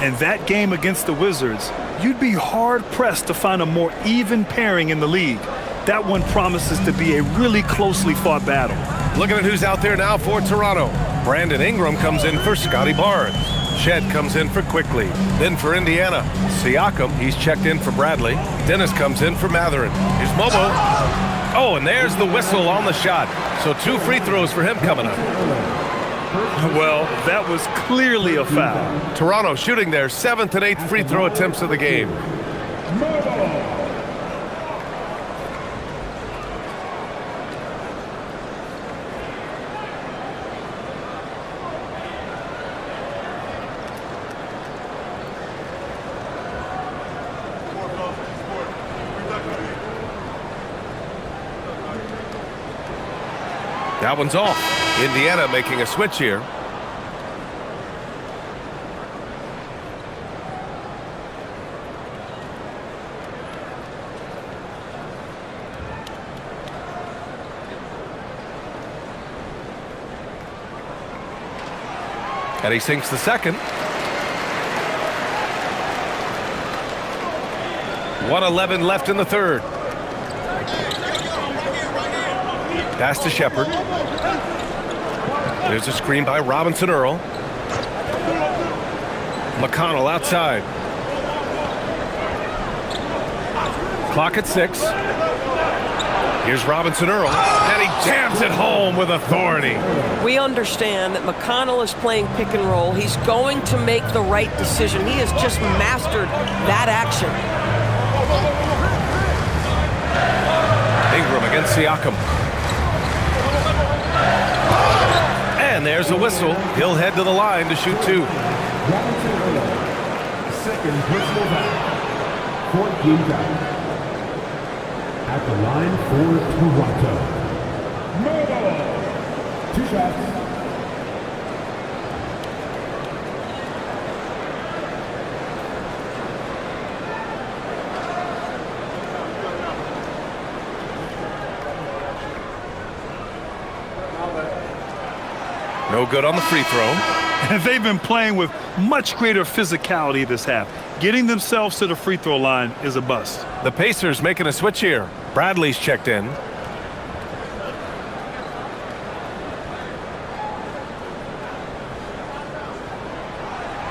Speaker 1: And that game against the Wizards, you'd be hard-pressed to find a more even pairing in the league. That one promises to be a really closely fought battle.
Speaker 3: Looking at who's out there now for Toronto. Brandon Ingram comes in for Scotty Barnes. Shed comes in for Quickly. Then for Indiana, Siakam, he's checked in for Bradley. Dennis comes in for Mathurin. Here's Mobo. Oh, and there's the whistle on the shot. So 2 free throws for him coming up.
Speaker 1: Well, that was clearly a foul.
Speaker 3: Toronto shooting their 7th and 8th free throw attempts of the game. That one's off. Indiana making a switch here. And he sinks the second. 1:11 left in the third. Pass to Shepard. There's a screen by Robinson Earl. McConnell outside. Clock at 6. Here's Robinson Earl, and he jams it home with authority.
Speaker 2: We understand that McConnell is playing pick and roll. He's going to make the right decision. He has just mastered that action.
Speaker 3: Ingram against Siakam. And there's a whistle. He'll head to the line to shoot 2.
Speaker 7: Second personal foul. 14 foul. At the line for Toronto. 2 shots.
Speaker 3: No good on the free throw.
Speaker 1: And they've been playing with much greater physicality this half. Getting themselves to the free throw line is a bust.
Speaker 3: The Pacers making a switch here. Bradley's checked in.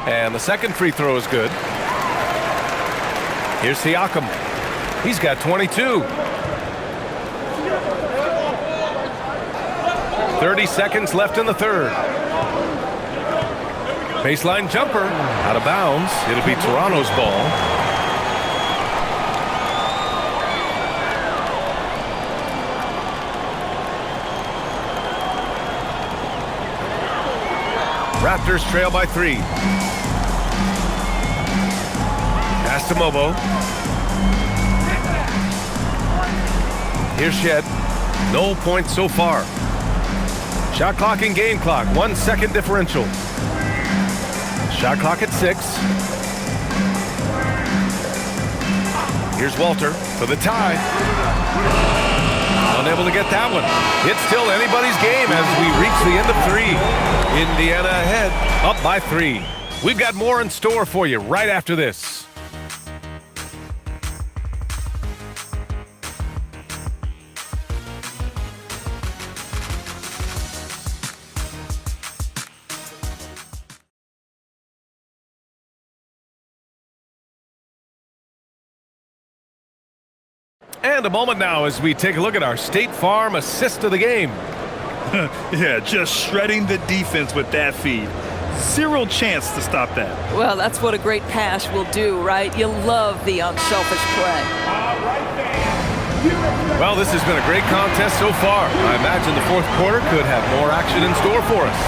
Speaker 3: And the second free throw is good. Here's Siakam. He's got 22. 30 seconds left in the third. Baseline jumper. Out of bounds. It'll be Toronto's ball. Raptors trail by 3. Pass to Mobo. Here's Shed. No points so far. Shot clock and game clock. 1 second differential. Shot clock at 6. Here's Walter for the tie. Unable to get that one. It's still anybody's game as we reach the end of 3. Indiana ahead, up by 3. We've got more in store for you right after this. And a moment now as we take a look at our State Farm assist of the game.
Speaker 1: Yeah, just shredding the defense with that feed. Zero chance to stop that.
Speaker 2: Well, that's what a great pass will do, right? You love the unselfish play.
Speaker 3: Well, this has been a great contest so far. I imagine the fourth quarter could have more action in store for us.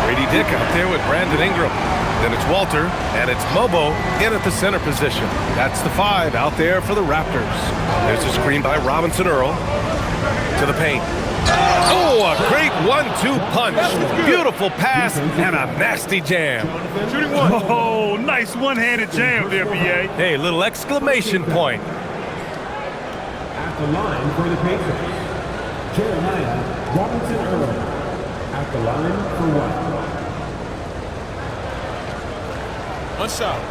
Speaker 3: Brady Dick out there with Brandon Ingram. Then it's Walter, and it's Mobo in at the center position. That's the 5 out there for the Raptors. There's a screen by Robinson Earl to the paint. Oh, a great 1-2 punch. Beautiful pass and a nasty jam.
Speaker 1: Shooting one. Oh, nice one-handed jam there, BA.
Speaker 3: Hey, little exclamation point.
Speaker 7: At the line for the Pacers. Jeremiah Robinson Earl. At the line for 1.
Speaker 8: 1 shot.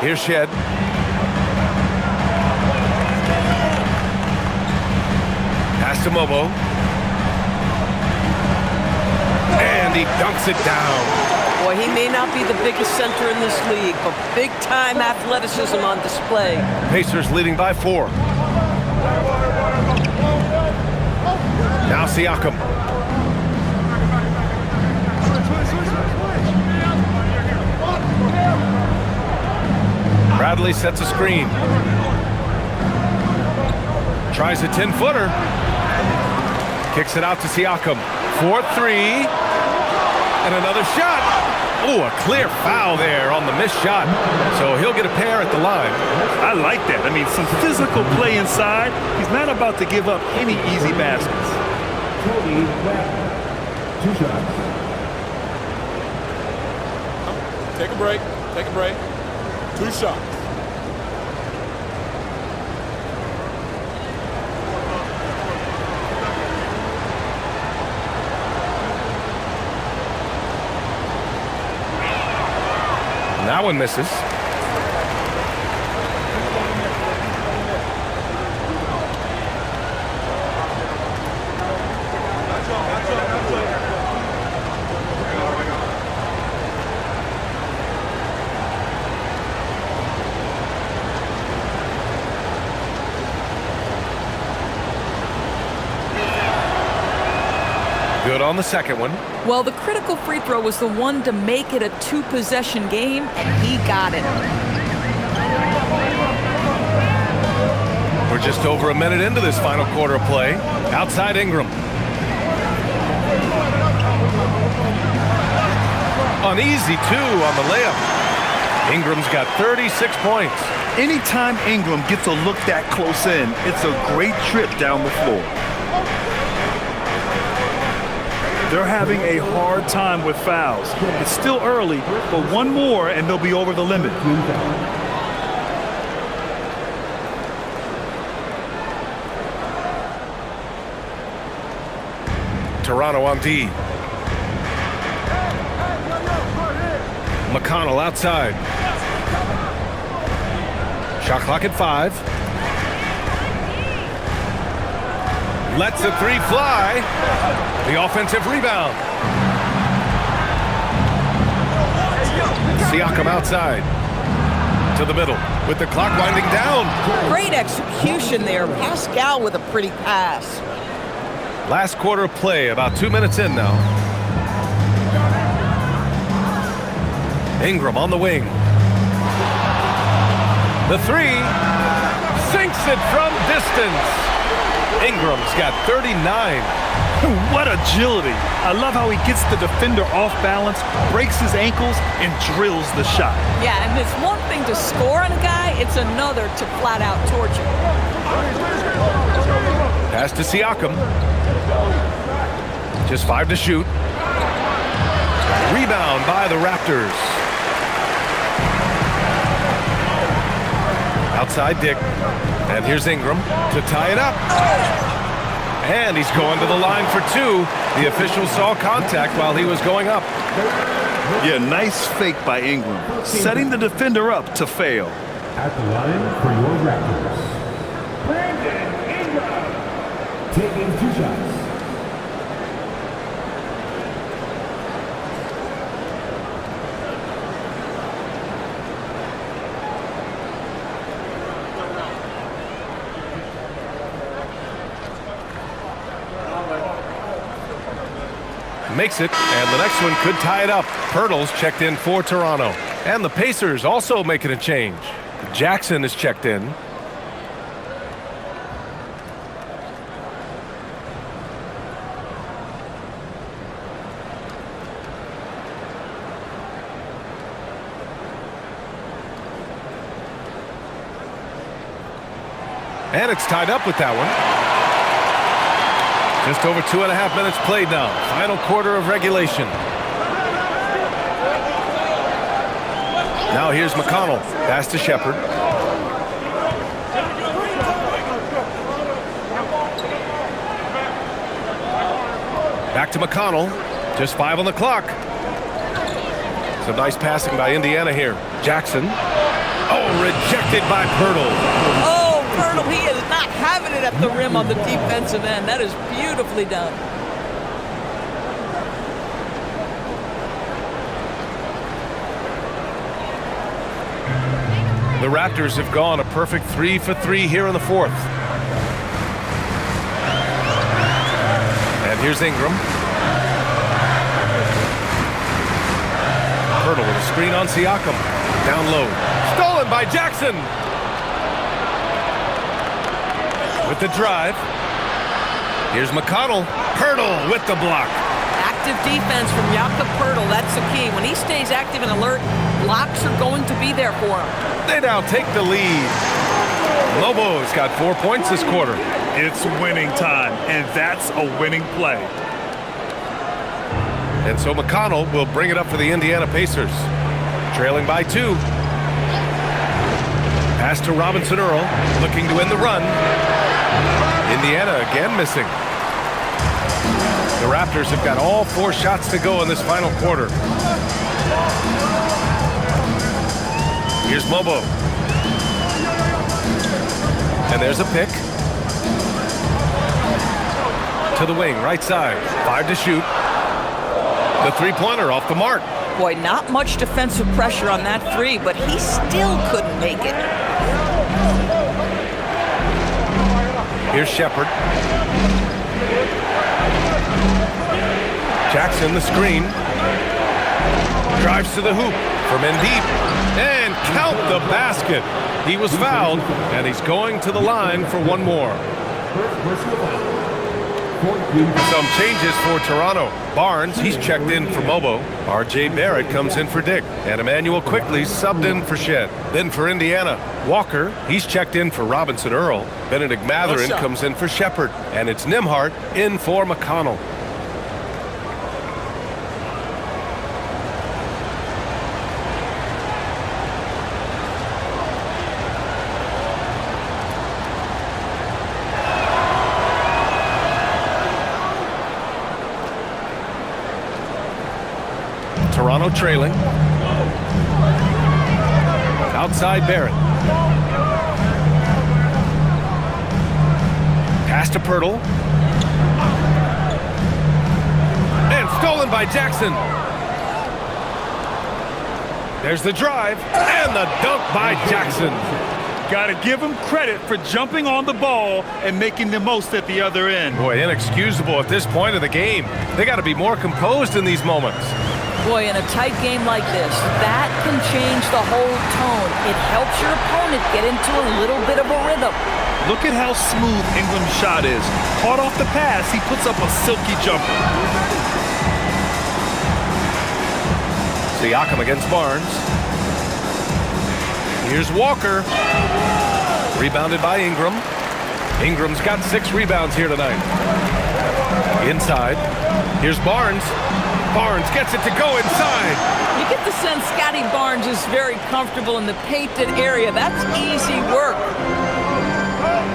Speaker 3: Here's Shed. to Mobo. And he dunks it down.
Speaker 2: Boy, he may not be the biggest center in this league, but big-time athleticism on display.
Speaker 3: Pacers leading by 4. Now Siakam. Bradley sets a screen. Tries a 10-footer. Kicks it out to Siakam. 4-3. And another shot. Oh, a clear foul there on the missed shot. So he'll get a pair at the line.
Speaker 1: I like that. I mean, some physical play inside. He's not about to give up any easy baskets.
Speaker 7: 2 shots.
Speaker 8: Take a break. Take a break. 2 shots.
Speaker 3: That one misses. Good on the second one.
Speaker 4: Well, the critical free throw was the one to make it a 2-possession game, and he got it.
Speaker 3: We're just over a minute into this final quarter of play. Outside Ingram. An easy 2 on the layup. Ingram's got 36 points.
Speaker 1: Anytime Ingram gets a look that close in, it's a great trip down the floor. They're having a hard time with fouls. It's still early, but one more and they'll be over the limit.
Speaker 3: Toronto on D. McConnell outside. Shot clock at 5. Lets the 3 fly. The offensive rebound. Siakam outside. To the middle with the clock winding down.
Speaker 2: Great execution there. Pascal with a pretty pass.
Speaker 3: Last quarter of play, about 2 minutes in now. Ingram on the wing. The 3 sinks it from distance. Ingram's got 39.
Speaker 1: What agility. I love how he gets the defender off balance, breaks his ankles, and drills the shot.
Speaker 4: Yeah, and it's one thing to score on a guy, it's another to flat out torture.
Speaker 3: Pass to Siakam. Just 5 to shoot. Rebound by the Raptors. Outside Dick. And here's Ingram to tie it up. And he's going to the line for 2. The official saw contact while he was going up.
Speaker 1: Yeah, nice fake by Ingram, setting the defender up to fail.
Speaker 7: At the line for your Raptors, Brandon Ingram. Taking 2 shots.
Speaker 3: Makes it, and the next one could tie it up. Pirtle's checked in for Toronto. And the Pacers also making a change. Jackson is checked in. And it's tied up with that one. Just over 2.5 minutes played now. Final quarter of regulation. Now here's McConnell. Pass to Shepard. Back to McConnell. Just 5 on the clock. Some nice passing by Indiana here. Jackson. Oh, rejected by Pirtle.
Speaker 4: Oh, Pirtle, he is not having it at at the rim on the defensive end. That is beautifully done.
Speaker 3: The Raptors have gone a perfect 3 for 3 here in the fourth. And here's Ingram. Hurdle with a screen on Siakam. Down low. Stolen by Jackson. With the drive. Here's McConnell. Hurdle with the block.
Speaker 2: Active defense from Jakob Poeltl. That's the key. When he stays active and alert, blocks are going to be there for him.
Speaker 3: They now take the lead. Lobo's got 4 points this quarter.
Speaker 1: It's winning time, and that's a winning play.
Speaker 3: And so McConnell will bring it up for the Indiana Pacers. Trailing by 2. Pass to Robinson Earl, looking to win the run. Indiana again missing. The Raptors have got all 4 shots to go in this final quarter. Here's Lobo. And there's a pick. To the wing, right side. 5 to shoot. The three-pointer off the mark.
Speaker 4: Boy, not much defensive pressure on that three, but he still couldn't make it.
Speaker 3: Here's Shepard. Jackson, the screen. Drives to the hoop from in deep. And count the basket. He was fouled, and he's going to the line for one more. Some changes for Toronto. Barnes, he's checked in for Mobo. R.J. Barrett comes in for Dick. And Emmanuel quickly subbed in for Shed. Then for Indiana, Walker, he's checked in for Robinson Earl. Benedict Mathurin comes in for Shepard. And it's Nembhard in for McConnell. Toronto trailing. Outside Barrett. Pass to Poeltl. And stolen by Jackson. There's the drive and the dunk by Jackson.
Speaker 1: Got to give him credit for jumping on the ball and making the most at the other end.
Speaker 3: Boy, inexcusable at this point of the game. They got to be more composed in these moments.
Speaker 4: Boy, in a tight game like this, that can change the whole tone. It helps your opponent get into a little bit of a rhythm.
Speaker 1: Look at how smooth Ingram's shot is. Caught off the pass, he puts up a silky jumper.
Speaker 3: Siakam against Barnes. Here's Walker. Rebounded by Ingram. Ingram's got 6 rebounds here tonight. Inside. Here's Barnes. Barnes gets it to go inside.
Speaker 4: You get the sense Scotty Barnes is very comfortable in the painted area. That's easy work.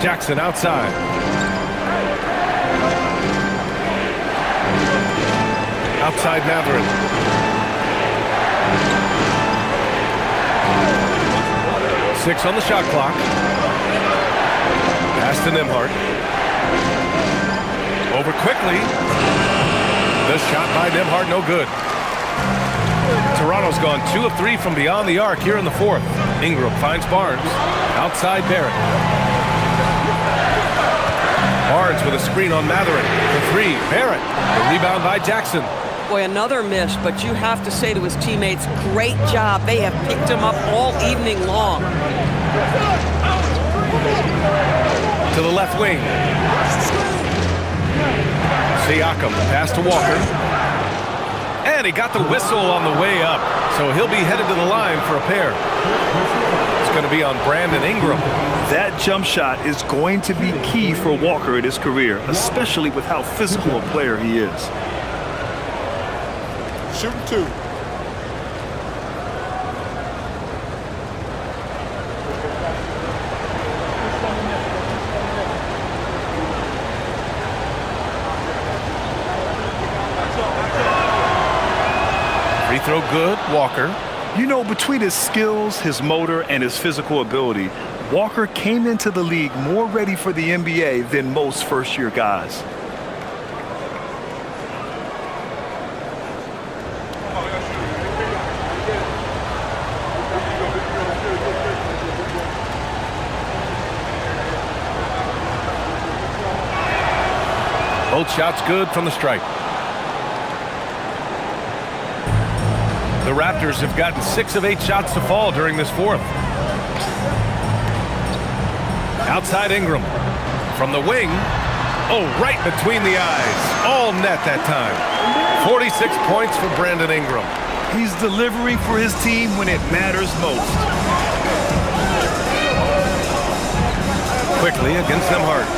Speaker 3: Jackson outside. Outside Mathurin. Six on the shot clock. Pass to Nembhard. Over quickly. The shot by Nembhard, no good. Toronto's gone 2 of 3 from beyond the arc here in the fourth. Ingram finds Barnes. Outside Barrett. Barnes with a screen on Mathurin. For 3, Barrett. The rebound by Jackson.
Speaker 2: Boy, another miss, but you have to say to his teammates, great job. They have picked him up all evening long.
Speaker 3: To the left wing. Siakam, pass to Walker. And he got the whistle on the way up. So he'll be headed to the line for a pair. It's going to be on Brandon Ingram.
Speaker 1: That jump shot is going to be key for Walker in his career, especially with how physical a player he is.
Speaker 8: Shooting 2.
Speaker 3: Free throw good, Walker.
Speaker 1: You know, between his skills, his motor, and his physical ability, Walker came into the league more ready for the NBA than most first-year guys.
Speaker 3: Both shots good from the stripe. The Raptors have gotten 6 of 8 shots to fall during this fourth. Outside Ingram. From the wing. Oh, right between the eyes. All net that time. 46 points for Brandon Ingram.
Speaker 1: He's delivering for his team when it matters most.
Speaker 3: Quickly against Nembhard.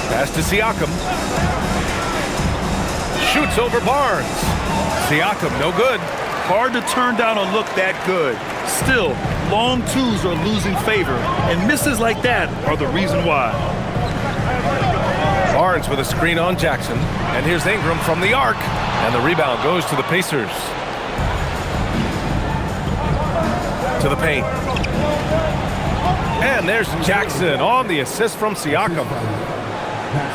Speaker 3: Pass to Siakam. Shoots over Barnes. Siakam, no good.
Speaker 1: Hard to turn down a look that good. Still, long twos are losing favor, and misses like that are the reason why.
Speaker 3: Barnes with a screen on Jackson. And here's Ingram from the arc. And the rebound goes to the Pacers. To the paint. And there's Jackson on the assist from Siakam.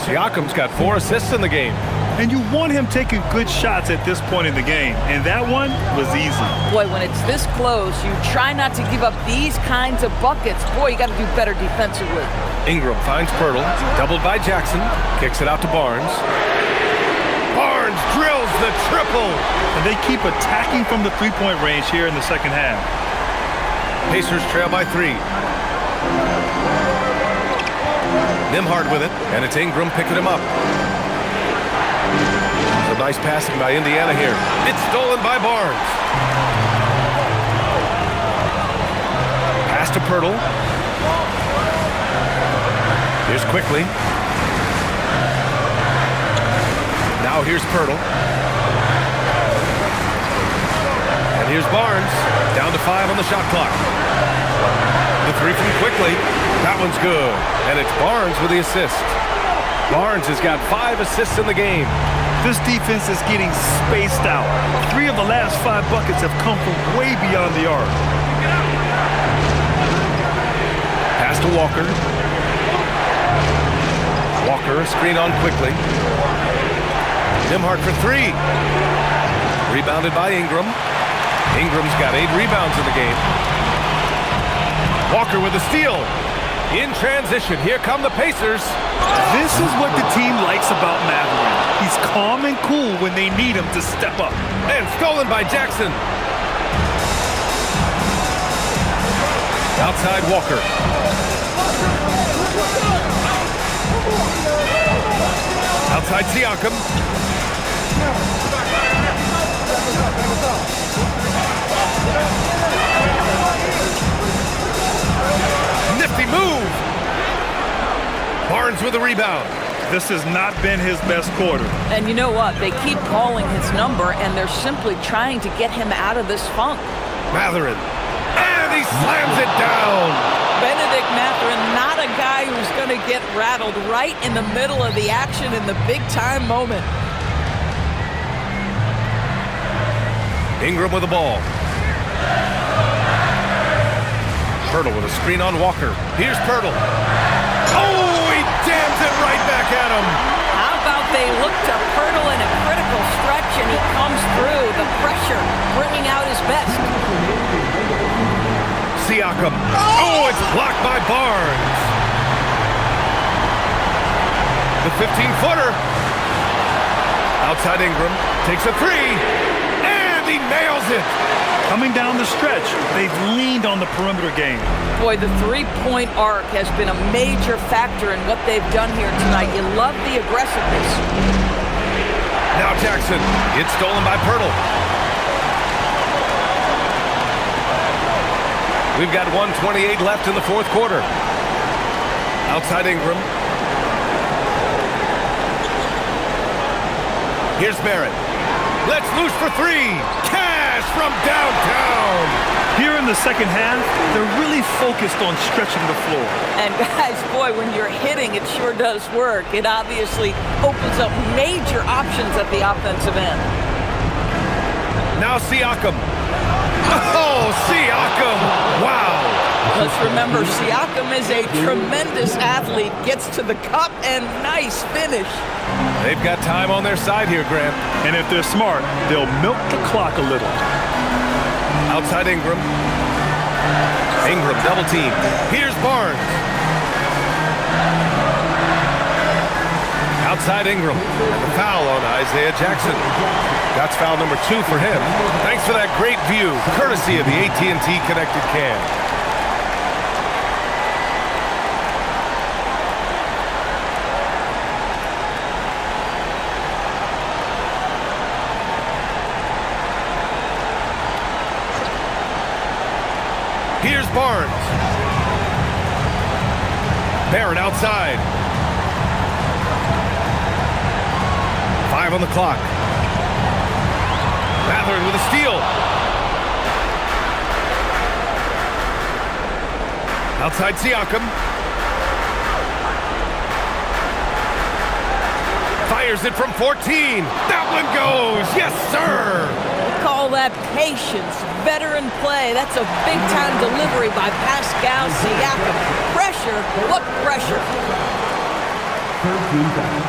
Speaker 3: Siakam's got 4 assists in the game.
Speaker 1: And you want him taking good shots at this point in the game, and that one was easy.
Speaker 4: Boy, when it's this close, you try not to give up these kinds of buckets. Boy, you got to do better defensively.
Speaker 3: Ingram finds Pirtle, doubled by Jackson, kicks it out to Barnes. Barnes drills the triple.
Speaker 1: And they keep attacking from the three-point range here in the second half.
Speaker 3: Pacers trail by 3. Nembhard with it, and it's Ingram picking him up. Some nice passing by Indiana here. It's stolen by Barnes. Pass to Pirtle. Here's Quickly. Now here's Pirtle. And here's Barnes. Down to 5 on the shot clock. The 3 from Quickly. That one's good. And it's Barnes with the assist. Barnes has got 5 assists in the game.
Speaker 1: This defense is getting spaced out. 3 of the last 5 buckets have come from way beyond the arc.
Speaker 3: Pass to Walker. Walker, screen on Quickly. Nembhard for 3. Rebounded by Ingram. Ingram's got 8 rebounds in the game. Walker with a steal. In transition, here come the Pacers.
Speaker 1: This is what the team likes about Matherin. He's calm and cool when they need him to step up.
Speaker 3: And stolen by Jackson. Outside Walker. Outside Siakam. Nifty move. Barnes with a rebound.
Speaker 1: This has not been his best quarter.
Speaker 4: And you know what? They keep calling his number, and they're simply trying to get him out of this funk.
Speaker 3: Matherin. And he slams it down.
Speaker 4: Benedict Matherin, not a guy who's going to get rattled right in the middle of the action in the big-time moment.
Speaker 3: Ingram with the ball. Pirtle with a screen on Walker. Here's Pirtle. Oh, he jams it right back at him.
Speaker 4: How about they look to Pirtle in a critical stretch, and he comes through the pressure, bringing out his best.
Speaker 3: Siakam. Oh, it's blocked by Barnes. The 15-footer. Outside Ingram. Takes a 3. And he nails it.
Speaker 1: Coming down the stretch, they've leaned on the perimeter game.
Speaker 4: Boy, the three-point arc has been a major factor in what they've done here tonight. You love the aggressiveness.
Speaker 3: Now Jackson. It's stolen by Pirtle. We've got 1:28 left in the fourth quarter. Outside Ingram. Here's Barrett. Let's loose for 3. Cash from downtown.
Speaker 1: Here in the second half, they're really focused on stretching the floor.
Speaker 4: And guys, boy, when you're hitting, it sure does work. It obviously opens up major options at the offensive end.
Speaker 3: Now Siakam. Oh, Siakam. Wow.
Speaker 4: Let's remember, Siakam is a tremendous athlete, gets to the cup, and nice finish.
Speaker 3: They've got time on their side here, Grant.
Speaker 1: And if they're smart, they'll milk the clock a little.
Speaker 3: Outside Ingram. Ingram double team. Here's Barnes. Outside Ingram. And the foul on Isaiah Jackson. That's foul number 2 for him. Thanks for that great view, courtesy of the AT&T Connected Cam. Here's Barnes. Barrett outside. 5 on the clock. Mathurin with a steal. Outside Siakam. Fires it from 14. That one goes. Yes, sir.
Speaker 4: Call that patience, veteran play. That's a big-time delivery by Pascal Siakam. Pressure, what pressure?
Speaker 7: 13 seconds.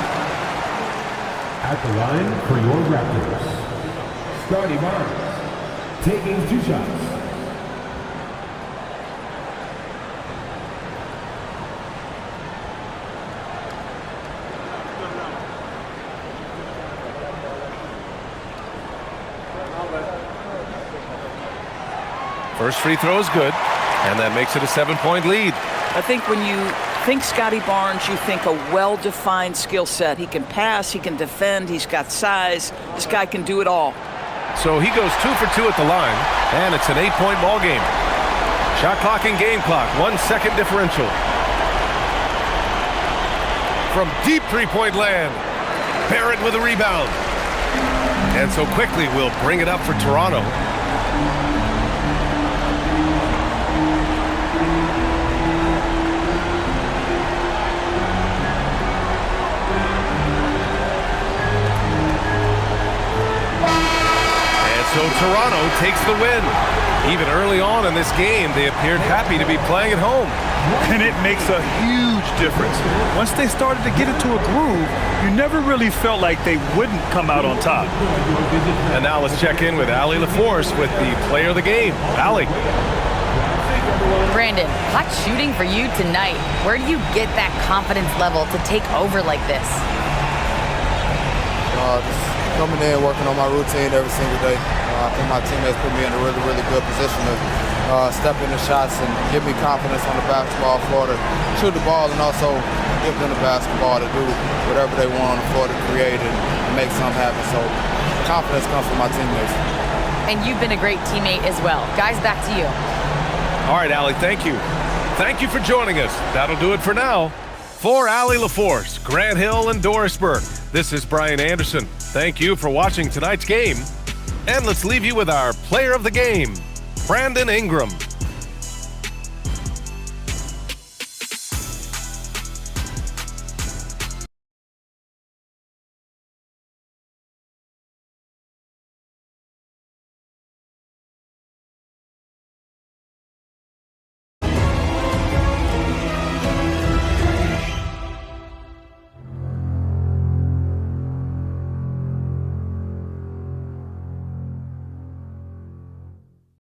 Speaker 7: At the line for your Raptors, Scotty Barnes, taking 2 shots.
Speaker 3: First free throw is good, and that makes it a 7-point lead.
Speaker 4: I think when you think Scotty Barnes, you think a well-defined skill set. He can pass, he can defend, he's got size. This guy can do it all.
Speaker 3: So he goes 2 for 2 at the line, and it's an 8-point ball game. Shot clock and game clock, 1 second differential. From deep three-point land, Barrett with a rebound. And so quickly we'll bring it up for Toronto. So Toronto takes the win. Even early on in this game, they appeared happy to be playing at home.
Speaker 1: And it makes a huge difference. Once they started to get into a groove, you never really felt like they wouldn't come out on top.
Speaker 3: And now let's check in with Allie LaForce with the player of the game. Allie.
Speaker 5: Brandon, hot shooting for you tonight. Where do you get that confidence level to take over like this?
Speaker 12: Just coming in, working on my routine every single day. I think my teammates put me in a really, really good position to step into shots and give me confidence on the basketball floor to shoot the ball and also give them the basketball to do whatever they want on the floor to create and make something happen. So confidence comes from my teammates.
Speaker 5: And you've been a great teammate as well. Guys, back to you.
Speaker 3: All right, Allie, thank you. Thank you for joining us. That'll do it for now. For Allie LaForce, Grant Hill, and Doris Burke, this is Brian Anderson. Thank you for watching tonight's game. And let's leave you with our player of the game, Brandon Ingram.